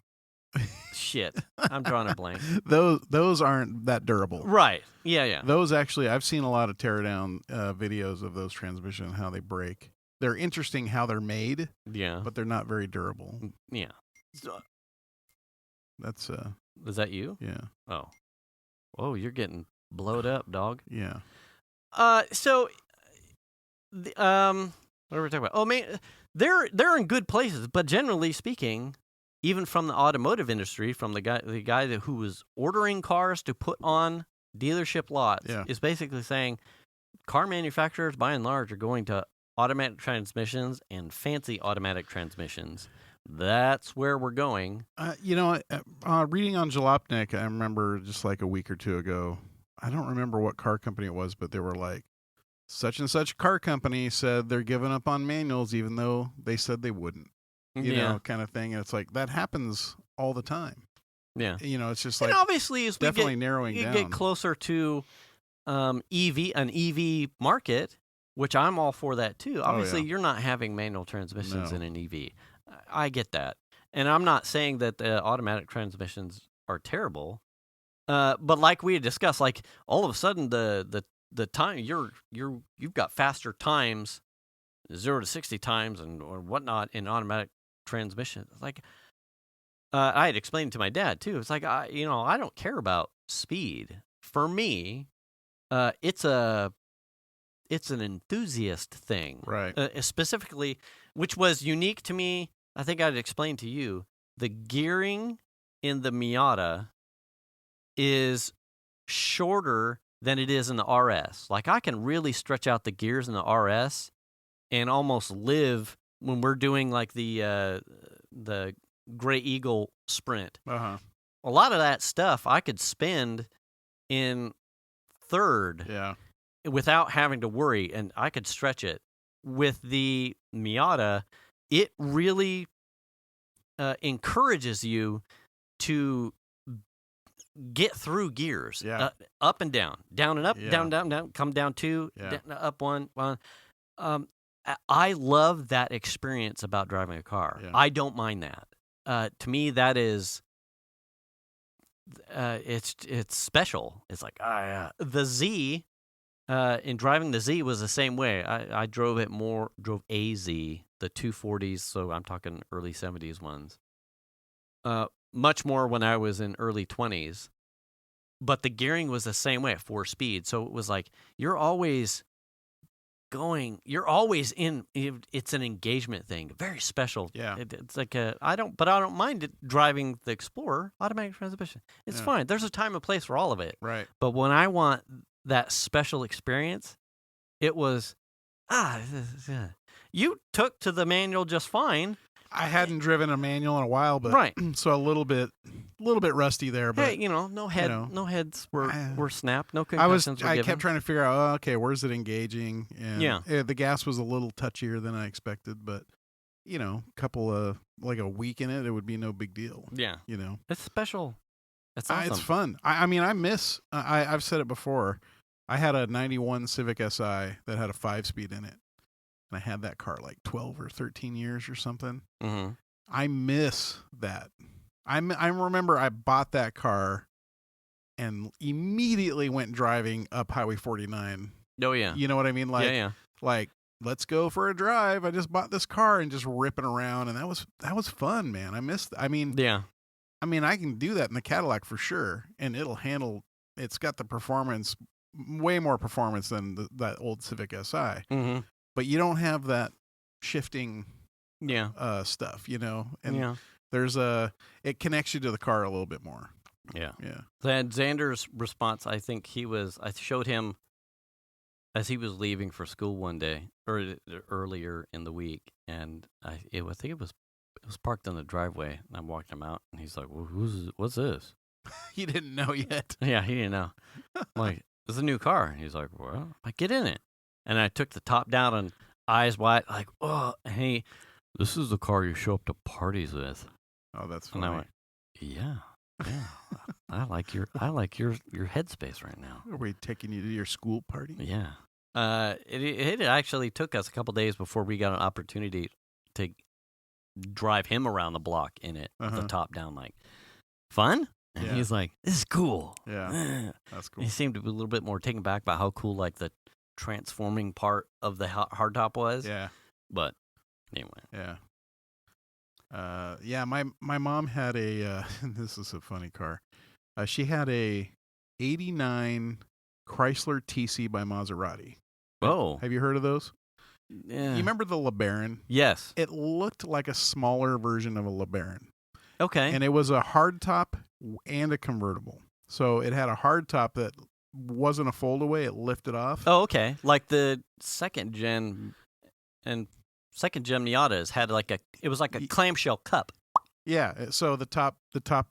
Shit, I'm drawing a blank.
Those aren't that durable.
Right. Yeah.
Those actually, I've seen a lot of tear down videos of those transmissions, how they break. They're interesting how they're made.
Yeah.
But they're not very durable.
Yeah.
That's
is that you?
Yeah.
Oh, you're getting blowed up, dog.
Yeah.
So what are we talking about? Oh man, they're in good places, but generally speaking, even from the automotive industry, from the guy who was ordering cars to put on dealership lots, is basically saying car manufacturers, by and large, are going to automatic transmissions and fancy automatic transmissions. That's where we're going.
Reading on Jalopnik, I remember just like a week or two ago, I don't remember what car company it was, but they were like, such and such car company said they're giving up on manuals even though they said they wouldn't. You know, kind of thing. And it's like, that happens all the time.
Yeah.
It's just like,
and obviously, as
definitely narrowing down.
You get closer to an EV market, which I'm all for that too. Obviously, you're not having manual transmissions in an EV. I get that. And I'm not saying that the automatic transmissions are terrible. But like we had discussed, like all of a sudden the time you've got faster times, 0 to 60 times or whatnot in automatic transmission. Like I had explained to my dad too. It's like I don't care about speed. For me, it's an enthusiast thing,
right?
Specifically, which was unique to me. I think I'd explained to you the gearing in the Miata is shorter than it is in the RS. Like I can really stretch out the gears in the RS and almost live when we're doing like the Gray Eagle Sprint.
Uh-huh.
A lot of that stuff I could spend in third without having to worry, and I could stretch it. With the Miata, it really encourages you to get through gears, up and down and up, down, come down two, up one. I love that experience about driving a car. Yeah. I don't mind that. To me, that is, it's special. It's like the Z. In driving the Z was the same way. I drove a Z 240s, so I'm talking early 70s ones. Much more when I was in early 20s. But the gearing was the same way at 4 speed. So it was like you're always in. It's an engagement thing, very special.
Yeah,
it's like I don't mind driving the Explorer automatic transmission. It's fine. There's a time and place for all of it.
Right.
But when I want that special experience, it was you took to the manual just fine.
I hadn't driven a manual in a while, but
right.
So a little bit rusty there. But
hey, no heads were snapped, no concussions.
I kept trying to figure out, okay, where's it engaging? And the gas was a little touchier than I expected, but a couple of like a week in it, it would be no big deal.
Yeah, it's special. It's awesome.
It's fun. I mean, I miss. I've said it before. I had a '91 Civic Si that had a 5-speed in it. And I had that car like 12 or 13 years or something.
Mm-hmm.
I miss that. I remember I bought that car and immediately went driving up Highway 49.
Oh, yeah.
You know what I mean? Like, let's go for a drive. I just bought this car and just ripping around. And that was fun, man. I mean, I can do that in the Cadillac for sure. And it's got the performance, way more performance than that old Civic Si.
Mm-hmm.
But you don't have that shifting stuff, and there's it connects you to the car a little bit more.
Yeah.
Then
Xander's response, I think I showed him as he was leaving for school one day earlier in the week, and I think it was parked in the driveway, and I walked him out, and he's like, well, what's this?
He didn't know yet.
Yeah, he didn't know. I'm like, it's a new car. And he's like, well, I get in it. And I took the top down and eyes wide, like, oh, hey, this is the car you show up to parties with.
Oh, that's funny.
And I went, yeah. I like your headspace right now.
Are we taking you to your school party?
Yeah. It actually took us a couple days before we got an opportunity to drive him around the block in it with the top down, like, fun? And he's like, this is cool.
Yeah, that's cool.
He seemed to be a little bit more taken back by how cool, like, the transforming part of the hardtop was.
Yeah.
But anyway.
Yeah. My mom had a this is a funny car. She had a 89 Chrysler TC by Maserati.
Oh.
Have you heard of those?
Yeah.
You remember the LeBaron?
Yes.
It looked like a smaller version of a LeBaron.
Okay.
And it was a hardtop and a convertible. So it had a hardtop that wasn't a foldaway, it lifted off.
Oh, okay. Like the second gen Miatas had it was like a clamshell cup.
Yeah, so the top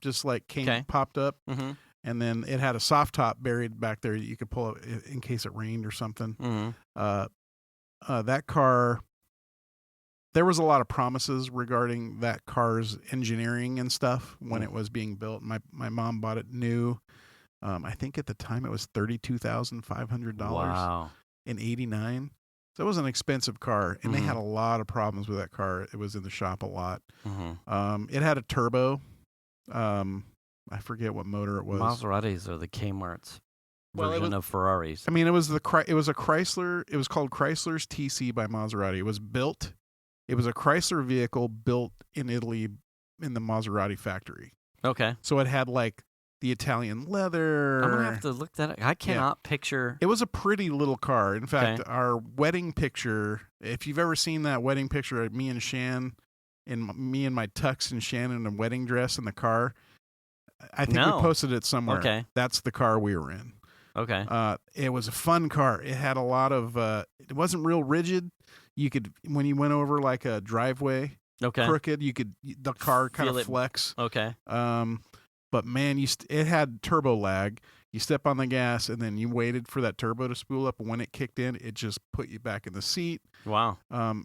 just like popped up, and then it had a soft top buried back there. You could pull it in case it rained or something.
Mm-hmm.
That car, there was a lot of promises regarding that car's engineering and stuff when it was being built. My mom bought it new. I think at the time it was $32,500.
Wow.
In '89. So it was an expensive car, and they had a lot of problems with that car. It was in the shop a lot. It had a turbo. I forget what motor it was.
Maseratis are the Kmart's version of Ferraris.
I mean, it was a Chrysler. It was called Chrysler's TC by Maserati. It was built. It was a Chrysler vehicle built in Italy in the Maserati factory.
Okay.
So it had like the Italian leather.
I'm going to have to look that up. I cannot picture.
It was a pretty little car. In fact, our wedding picture, if you've ever seen that wedding picture of me and Shan, me in my tux and Shan in a wedding dress in the car, I think we posted it somewhere.
Okay.
That's the car we were in.
Okay.
It was a fun car. It had a lot of, it wasn't real rigid. You could, when you went over like a driveway, crooked, the car kind of flex.
Okay.
But man, it had turbo lag. You step on the gas, and then you waited for that turbo to spool up. And when it kicked in, it just put you back in the seat.
Wow.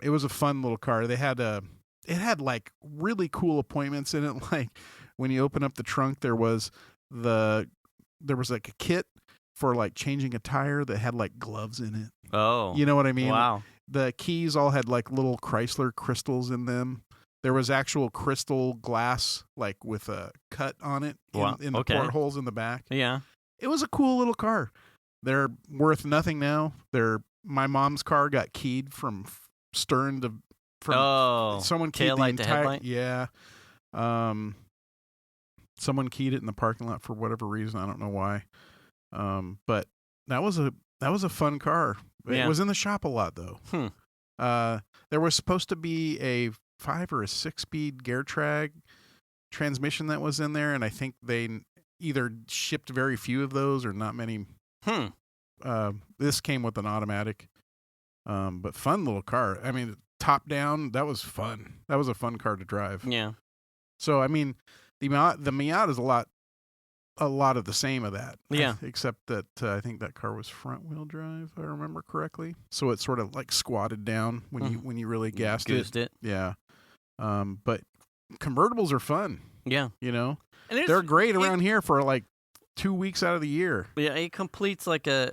It was a fun little car. It had like really cool appointments in it. Like when you open up the trunk, there was like a kit for like changing a tire that had like gloves in it.
Oh.
You know what I mean?
Wow.
The keys all had like little Chrysler crystals in them. There was actual crystal glass, like with a cut on it in the portholes in the back.
Yeah.
It was a cool little car. They're worth nothing now. My mom's car got keyed from stern to someone keyed
taillight
the
to
entire
headlight?
Yeah. Someone keyed it in the parking lot for whatever reason. I don't know why. But that was a fun car. It was in the shop a lot though. There was supposed to be a 5 or a 6-speed Geartrag transmission that was in there, and I think they either shipped very few of those or not many. This came with an automatic, but fun little car. I mean, top down, that was fun. That was a fun car to drive.
Yeah.
So I mean, the Miata is a lot of the same of that.
Yeah.
Except that I think that car was front wheel drive, if I remember correctly. So it sort of like squatted down when you really gassed it. Yeah. But convertibles are fun.
Yeah.
You know, and they're great around here for like 2 weeks out of the year.
Yeah, it completes like I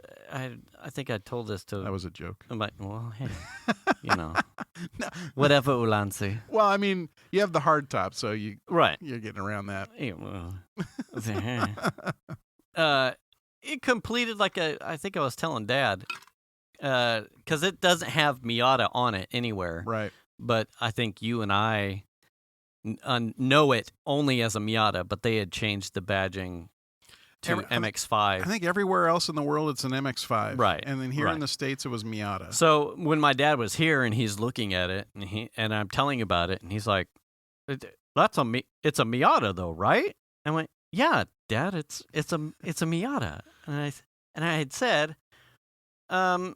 think I told this to...
That was a joke.
I'm like, well, hey, you know, no. Whatever, Ulanzi.
Well, I mean, you have the hard top, so
you're
getting around that.
Yeah, well, it completed like I think I was telling Dad, because it doesn't have Miata on it anywhere.
Right.
But I think you and I know it only as a Miata, but they had changed the badging to MX-5. I think
everywhere else in the world it's an MX-5.
Right.
And then here in the States it was Miata.
So when my dad was here and he's looking at it and I'm telling him about it and he's like, it's a Miata though, right? I went, yeah, Dad, it's a Miata. And I had said, in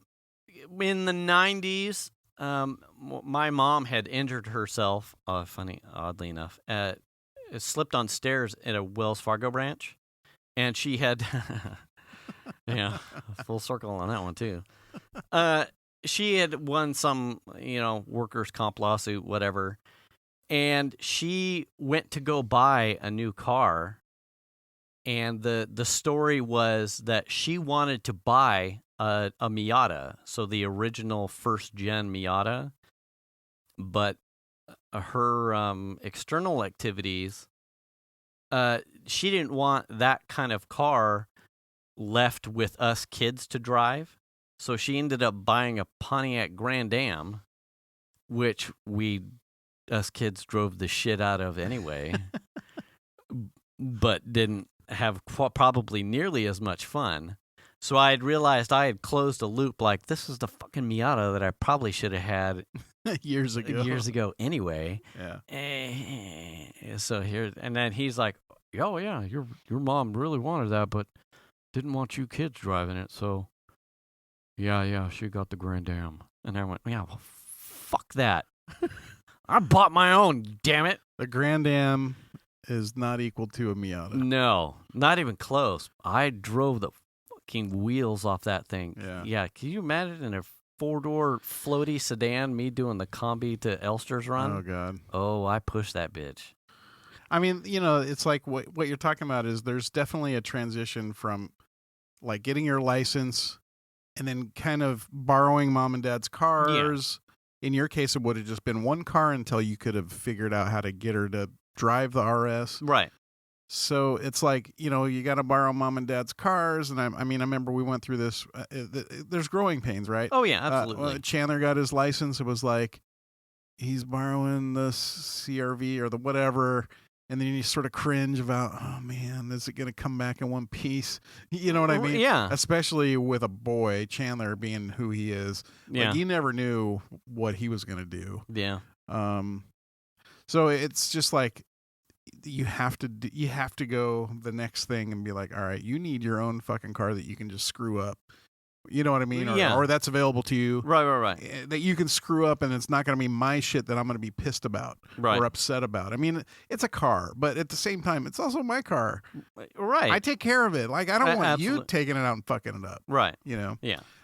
the 90s, my mom had injured herself, oddly enough, slipped on stairs at a Wells Fargo branch. And she had, full circle on that one too. She had won some, workers' comp lawsuit, whatever. And she went to go buy a new car. And the story was that she wanted to buy a Miata, so the original first-gen Miata. But her external activities... she didn't want that kind of car left with us kids to drive, so she ended up buying a Pontiac Grand Am, which us kids drove the shit out of anyway, but didn't have probably nearly as much fun. So I had realized I had closed a loop, like, this is the fucking Miata that I probably should have had
years ago
anyway.
Yeah.
So here, and then he's like, oh yeah, your mom really wanted that, but didn't want you kids driving it, so yeah, she got the Grand Am. And I went, yeah, well, fuck that. I bought my own, damn it.
The Grand Am is not equal to a Miata.
No, not even close. I drove the fucking wheels off that thing. Yeah. Can you imagine in a 4-door floaty sedan, me doing the Combi to Elster's run?
Oh, God.
Oh, I pushed that bitch.
I mean, it's like what you're talking about is there's definitely a transition from like getting your license and then kind of borrowing mom and dad's cars. Yeah. In your case, it would have just been one car until you could have figured out how to get her to drive the RS.
Right.
So it's like, you got to borrow mom and dad's cars. And I remember we went through this. There's growing pains, right?
Oh, yeah, absolutely.
Chandler got his license. It was like he's borrowing the CRV or the whatever. And then you sort of cringe about, oh, man, is it going to come back in one piece? You know what I mean?
Yeah.
Especially with a boy, Chandler being who he is.
Yeah.
Like, you never knew what he was going to do.
Yeah.
So it's just like you have to go the next thing and be like, all right, you need your own fucking car that you can just screw up. You know what I mean? Or that's available to you.
Right.
That you can screw up and it's not going to be my shit that I'm going to be pissed about or upset about. I mean, it's a car, but at the same time, it's also my car.
Right.
I take care of it. Like, I don't want you taking it out and fucking it up.
Right.
Yeah.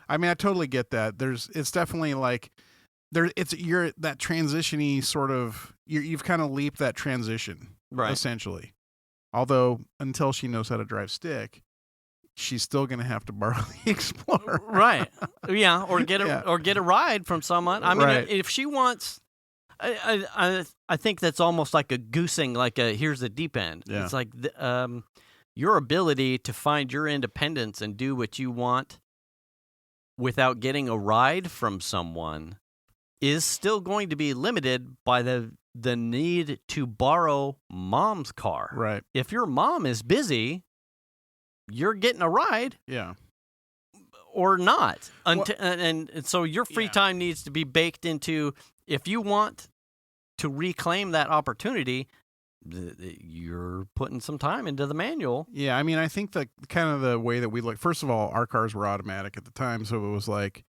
I
mean, I totally get that. It's definitely like, you're that transition-y sort of, you've kind of leaped that transition.
Right.
Essentially. Although, until she knows how to drive stick, she's still going to have to borrow the Explorer.
Right. Yeah, or get a ride from someone. I mean, if she wants, I think that's almost like a goosing, like here's the deep end.
Yeah.
It's like your ability to find your independence and do what you want without getting a ride from someone is still going to be limited by the need to borrow mom's car.
Right.
If your mom is busy, you're getting a ride.
Yeah.
Or not. And so your free time needs to be baked into, if you want to reclaim that opportunity, you're putting some time into the manual.
Yeah, I mean, I think that kind of the way that we look, first of all, our cars were automatic at the time, so it was like,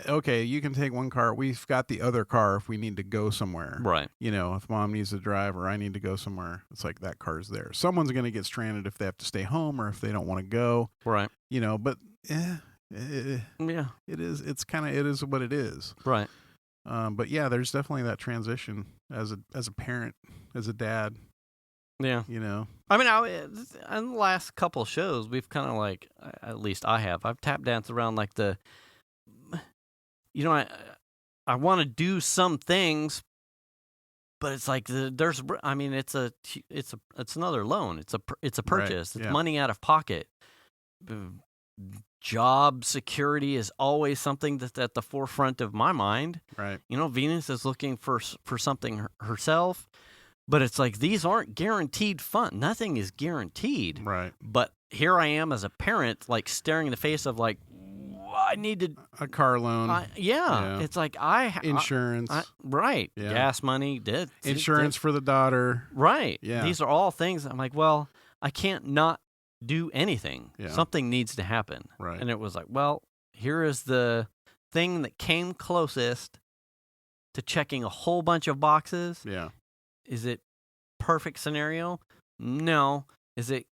okay, you can take one car. We've got the other car if we need to go somewhere.
Right.
You know, if mom needs to drive or I need to go somewhere, it's like that car's there. Someone's going to get stranded if they have to stay home or if they don't want to go.
Right.
You know, but it is. It's kind of, it is what it is.
Right.
But yeah, there's definitely that transition as a parent, as a dad.
Yeah.
You know,
I mean, in the last couple of shows, we've kind of like, at least I've tap danced around like the, you know, I want to do some things, but it's like it's another loan. It's a purchase.
Right.
It's money out of pocket. Job security is always something that's at the forefront of my mind.
Right.
You know, Venus is looking for something herself, but it's like these aren't guaranteed fun. Nothing is guaranteed.
Right.
But here I am as a parent, like staring in the face of like, I needed
a car loan.
It's like
insurance.
Right.
Yeah.
Gas money.
Insurance for the daughter.
Right.
Yeah.
These are all things. I'm like, well, I can't not do anything.
Yeah.
Something needs to happen.
Right.
And it was like, well, here is the thing that came closest to checking a whole bunch of boxes.
Yeah.
Is it perfect scenario? No. Is it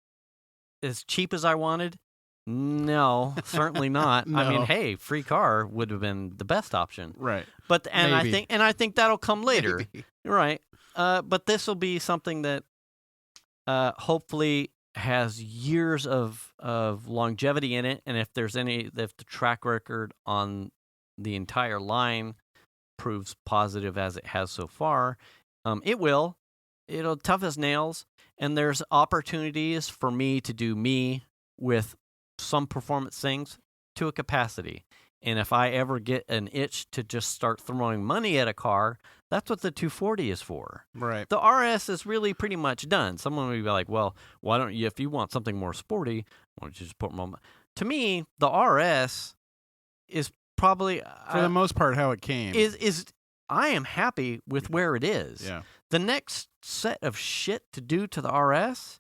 as cheap as I wanted? No, certainly not.
No.
I mean, hey, free car would have been the best option.
Right.
But
Maybe.
I think that'll come later.
Maybe.
Right. But this will be something that hopefully has years of longevity in it, and if the track record on the entire line proves positive as it has so far, it'll tough as nails, and there's opportunities for me to do me with some performance things to a capacity. And if I ever get an itch to just start throwing money at a car, that's what the 240 is for.
Right.
The RS is really pretty much done. Someone would be like, well, why don't you, if you want something more sporty, why don't you just put more money? To me, the RS is probably...
for the most part, how it came.
I am happy with where it is.
Yeah.
The next set of shit to do to the RS...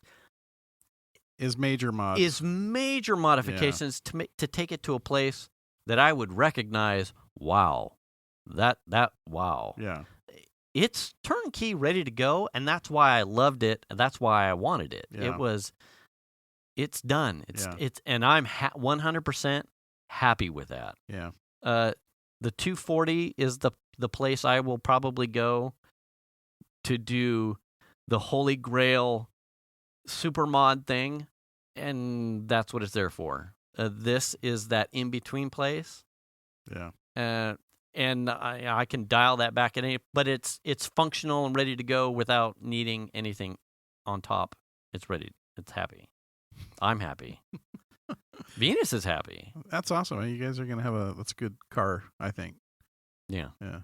is major mods.
Is major modifications to take it to a place that I would recognize, wow. Wow.
Yeah.
It's turnkey, ready to go, and that's why I loved it, and that's why I wanted it.
Yeah.
It's done. And I'm 100% happy with that.
Yeah.
The 240 is the place I will probably go to do the Holy Grail super mod thing, and that's what it's there for. This is that in-between place.
Yeah.
And I can dial that back at any, but it's functional and ready to go without needing anything on top. It's ready. It's happy. I'm happy. Venus is happy.
That's awesome. You guys are gonna have that's a good car, I think.
Yeah.
Yeah.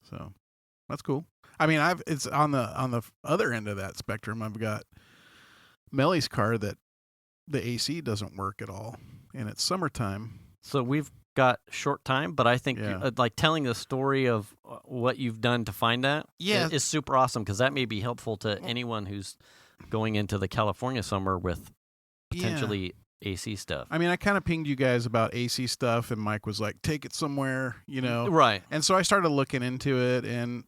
So that's cool. I mean, it's on the other end of that spectrum. I've got Melly's car that the AC doesn't work at all, and it's summertime.
So we've got short time, but I think like telling the story of what you've done to find that is super awesome, because that may be helpful to anyone who's going into the California summer with potentially AC stuff.
I mean, I kind of pinged you guys about AC stuff, and Mike was like, take it somewhere, you know.
Right.
And so I started looking into it, and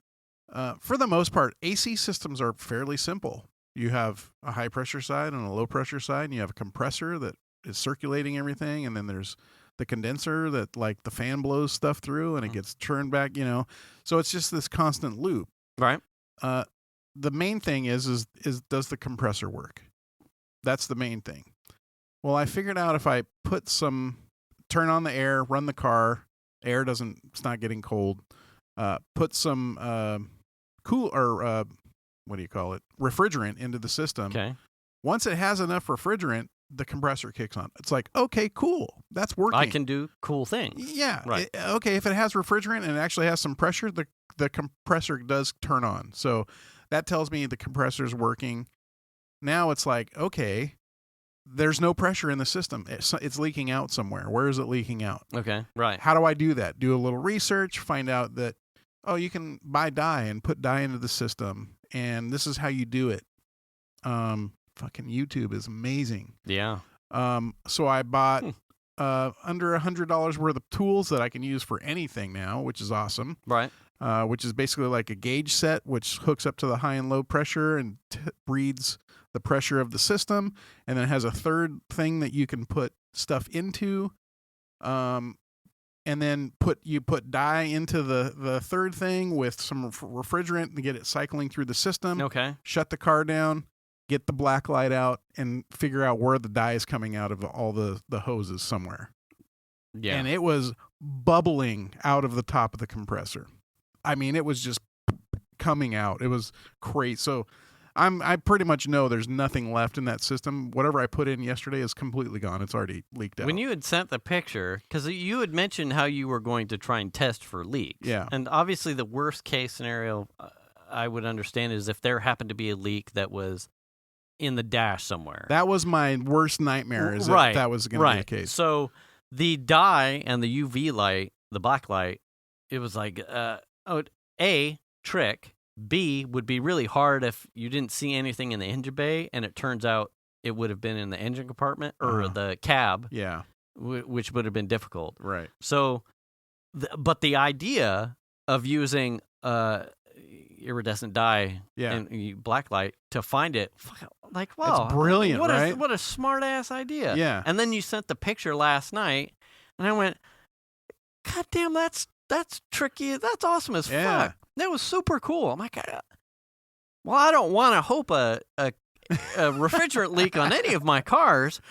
for the most part, AC systems are fairly simple. You have a high-pressure side and a low-pressure side, and you have a compressor that is circulating everything, and then there's the condenser that, like, the fan blows stuff through, and it gets turned back, you know. So it's just this constant loop.
Right.
The main thing is does the compressor work? That's the main thing. Well, I figured out if I turn on the air, run the car, it's not getting cold, put some refrigerant into the system.
Okay.
Once it has enough refrigerant, the compressor kicks on. It's like, okay, cool. That's working.
I can do cool things.
Yeah.
Right.
Okay, if it has refrigerant and it actually has some pressure, the compressor does turn on. So that tells me the compressor's working. Now it's like, okay, there's no pressure in the system. It's leaking out somewhere. Where is it leaking out?
Okay, right.
How do I do that? Do a little research, find out that, you can buy dye and put dye into the system, and this is how you do it. Fucking YouTube is amazing.
Yeah.
So I bought under $100 worth of tools that I can use for anything now, which is awesome.
Right.
Which is basically like a gauge set, which hooks up to the high and low pressure and reads the pressure of the system, and then has a third thing that you can put stuff into, and then you put dye into the third thing with some refrigerant to get it cycling through the system.
Okay.
Shut the car down, get the black light out, and figure out where the dye is coming out of all the hoses somewhere.
Yeah.
And it was bubbling out of the top of the compressor. I mean, it was just coming out. It was crazy. So I pretty much know there's nothing left in that system. Whatever I put in yesterday is completely gone. It's already leaked out.
When you had sent the picture, because you had mentioned how you were going to try and test for leaks.
Yeah.
And obviously the worst case scenario I would understand is if there happened to be a leak that was in the dash somewhere.
That was my worst nightmare, is
right.
that was going to be the case.
So the dye and the UV light, the black light, it was like, A, trick. B, would be really hard if you didn't see anything in the engine bay, and it turns out it would have been in the engine compartment or the cab.
Yeah.
Which would have been difficult.
Right.
So, but the idea of using iridescent dye and black light to find it, like, wow.
It's brilliant, right?
What a smart-ass idea.
Yeah.
And then you sent the picture last night, and I went, God damn, that's tricky. That's awesome as fuck. That was super cool. I'm like, well, I don't want to hope a refrigerant leak on any of my cars,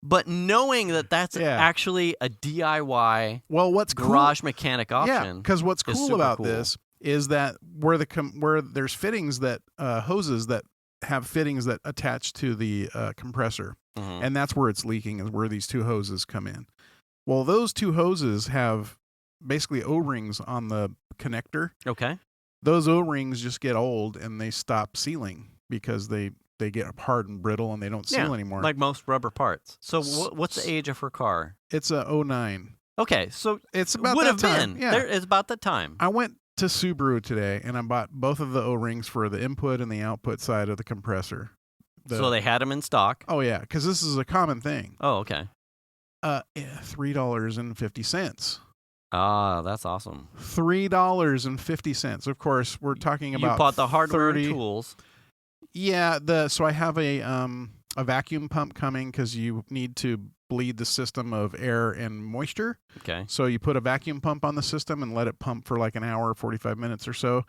but knowing that that's actually a DIY garage mechanic option.
Yeah, because what's cool about this is that where there's fittings that hoses that have fittings that attach to the compressor, and that's where it's leaking, is where these two hoses come in. Well, those two hoses have basically O-rings on the connector.
Okay.
Those O-rings just get old and they stop sealing because they get hard and brittle and they don't seal anymore.
Like most rubber parts. So what's the age of her car?
It's a 09.
Okay, so
it's about
would
that
have
time.
been.
Yeah.
It's about that time.
I went to Subaru today and I bought both of the O-rings for the input and the output side of the compressor.
So they had them in stock?
Oh, yeah, because this is a common thing.
Oh, okay.
$3.50.
Ah, that's awesome.
$3.50. Of course, we're talking about.
You bought the hardware and tools.
Yeah, so I have a vacuum pump coming because you need to bleed the system of air and moisture.
Okay.
So you put a vacuum pump on the system and let it pump for like an hour, 45 minutes or so,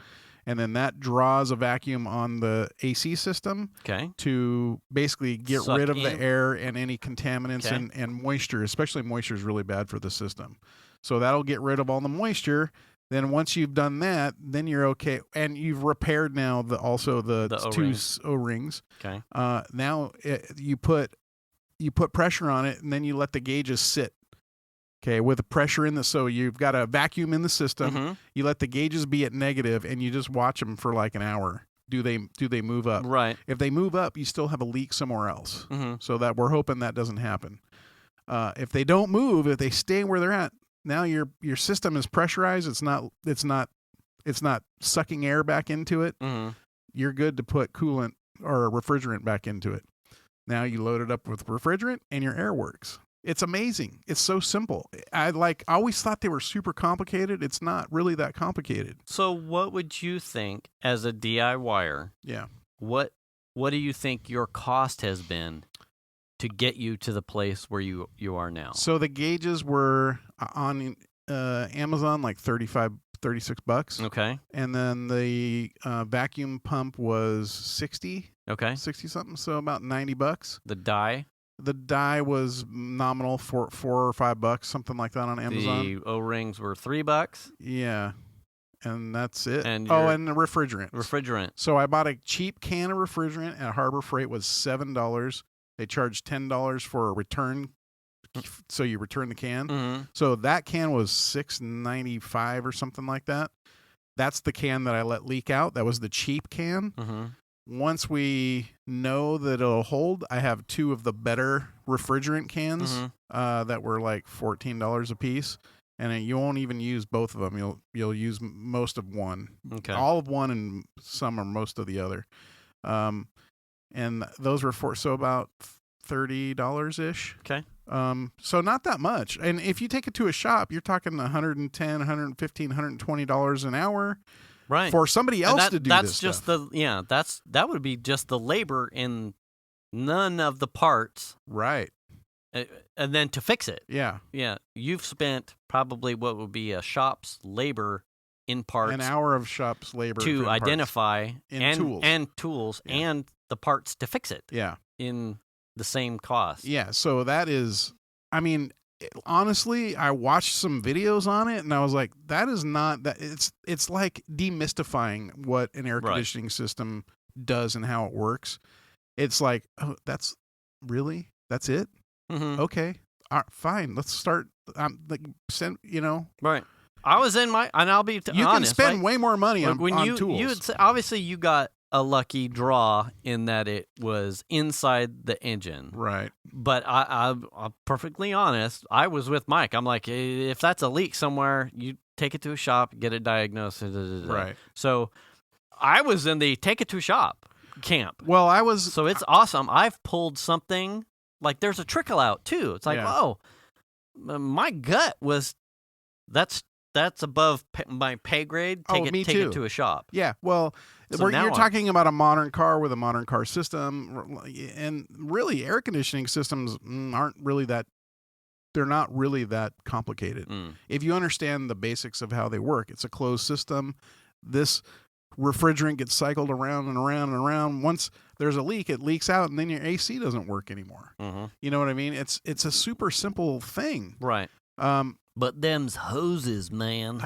and then that draws a vacuum on the AC system.
Okay.
To basically get rid of the air and any contaminants and moisture. Especially moisture is really bad for the system. So that'll get rid of all the moisture. Then once you've done that, then you're okay. And you've repaired now the two O-rings.
Okay.
Now you put pressure on it, and then you let the gauges sit. Okay, with the pressure in so you've got a vacuum in the system.
Mm-hmm.
You let the gauges be at negative, and you just watch them for like an hour. Do they move up?
Right.
If they move up, you still have a leak somewhere else.
Mm-hmm.
So that we're hoping that doesn't happen. If they don't move, if they stay where they're at, now your system is pressurized. It's not sucking air back into it.
Mm-hmm.
You're good to put coolant or refrigerant back into it. Now you load it up with refrigerant and your air works. It's amazing. It's so simple. I always thought they were super complicated. It's not really that complicated.
So what would you think as a DIYer?
Yeah.
What do you think your cost has been to get you to the place where you are now?
So the gauges were on Amazon like $36.
Okay.
And then the vacuum pump was 60.
Okay.
60 something, so about $90.
The dye?
The dye was nominal for $4 or $5, something like that on Amazon.
The O-rings were $3.
Yeah. And that's it.
And
and the refrigerant.
Refrigerant.
So I bought a cheap can of refrigerant at Harbor Freight was $7. They charge $10 for a return, so you return the can.
Mm-hmm.
So that can was $6.95 or something like that. That's the can that I let leak out. That was the cheap can.
Mm-hmm.
Once we know that it'll hold, I have 2 of the better refrigerant cans that were like $14 a piece, and you won't even use both of them. You'll use most of one, all of one, and some or most of the other. And those were so about $30 ish.
Okay.
So not that much. And if you take it to a shop, you're talking $110, $115, $120 an hour.
Right.
For somebody else to do
that's
this
just
stuff.
That would be just the labor in none of the parts.
Right.
And then to fix it.
Yeah.
Yeah. You've spent probably what would be a shop's labor in parts.
An hour of shop's labor
to identify
tools.
And tools and the parts to fix it.
Yeah.
In the same cost.
Yeah. So that is, I mean, honestly, I watched some videos on it and I was like, that is not that. It's like demystifying what an air conditioning system does and how it works. It's like, oh, that's it.
Mm-hmm.
Okay, fine. Let's start.
Right. I was in my, and I'll be honest.
You can spend way more money on tools.
Obviously, you got a lucky draw in that it was inside the engine.
Right.
But I'm perfectly honest. I was with Mike. I'm like, if that's a leak somewhere, you take it to a shop, get it diagnosed.
Right.
So I was in the take it to a shop camp.
Well, I was.
So it's awesome. I've pulled something, like there's a trickle out too. It's like, oh, my gut was, that's above my pay grade. Take it to a shop.
Yeah. Well, you're talking about a modern car with a modern car system, and really air conditioning systems aren't really that. They're not really that complicated. If you understand the basics of how they work, it's a closed system. This refrigerant gets cycled around and around and around. Once there's a leak, it leaks out, and then your AC doesn't work anymore.
Mm-hmm.
You know what I mean? It's a super simple thing.
Right. But them's hoses, man.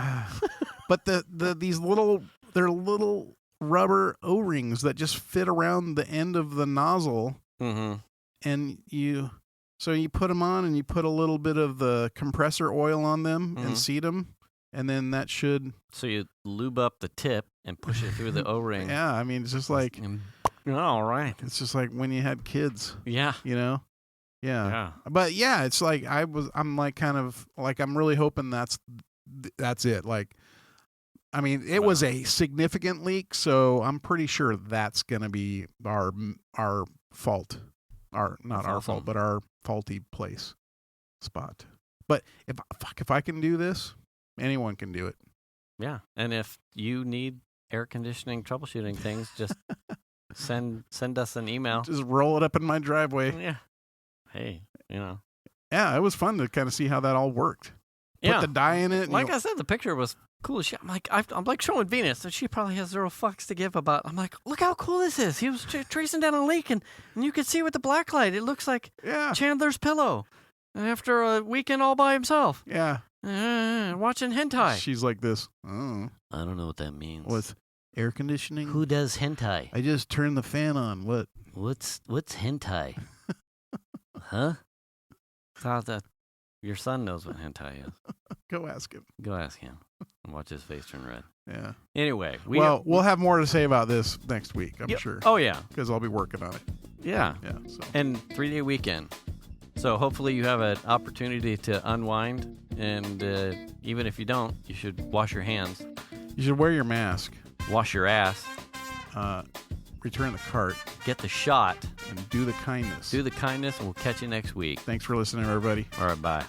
But these little rubber O-rings that just fit around the end of the nozzle, and you put them on, and you put a little bit of the compressor oil on them and seat them, and then that should. So
you lube up the tip and push it through the O-ring.
Yeah, I mean it's just like.
All right.
It's just like when you had kids.
Yeah.
You know. Yeah. But yeah, it's like I'm like kind of like I'm really hoping that's it. Like, I mean, it was a significant leak, so I'm pretty sure that's gonna be our fault. Not our fault, but our faulty place spot. But if I can do this, anyone can do it.
Yeah. And if you need air conditioning troubleshooting things, just send us an email.
Just roll it up in my driveway.
Yeah. Hey,
Yeah, it was fun to kind of see how that all worked. Put the dye in it.
Like I said, the picture was cool as shit. I'm like showing Venus, and she probably has zero fucks to give about. I'm like, look how cool this is. He was tracing down a leak, and you could see with the black light, it looks like Chandler's pillow. And after a weekend all by himself.
Yeah.
Watching hentai.
She's like this. Oh.
I don't know what that means.
What's air conditioning?
Who does hentai?
I just turned the fan on. What?
What's hentai? Huh? Thought that your son knows what hentai is.
Go ask him.
And watch his face turn red.
Yeah.
Anyway,
we'll have more to say about this next week, I'm sure.
Oh, yeah.
Because I'll be working on it.
Yeah.
Yeah. So.
And 3-day weekend. So hopefully you have an opportunity to unwind. And even if you don't, you should wash your hands.
You should wear your mask.
Wash your ass.
Return the cart.
Get the shot.
And do the kindness.
And we'll catch you next week.
Thanks for listening, everybody.
All right, bye.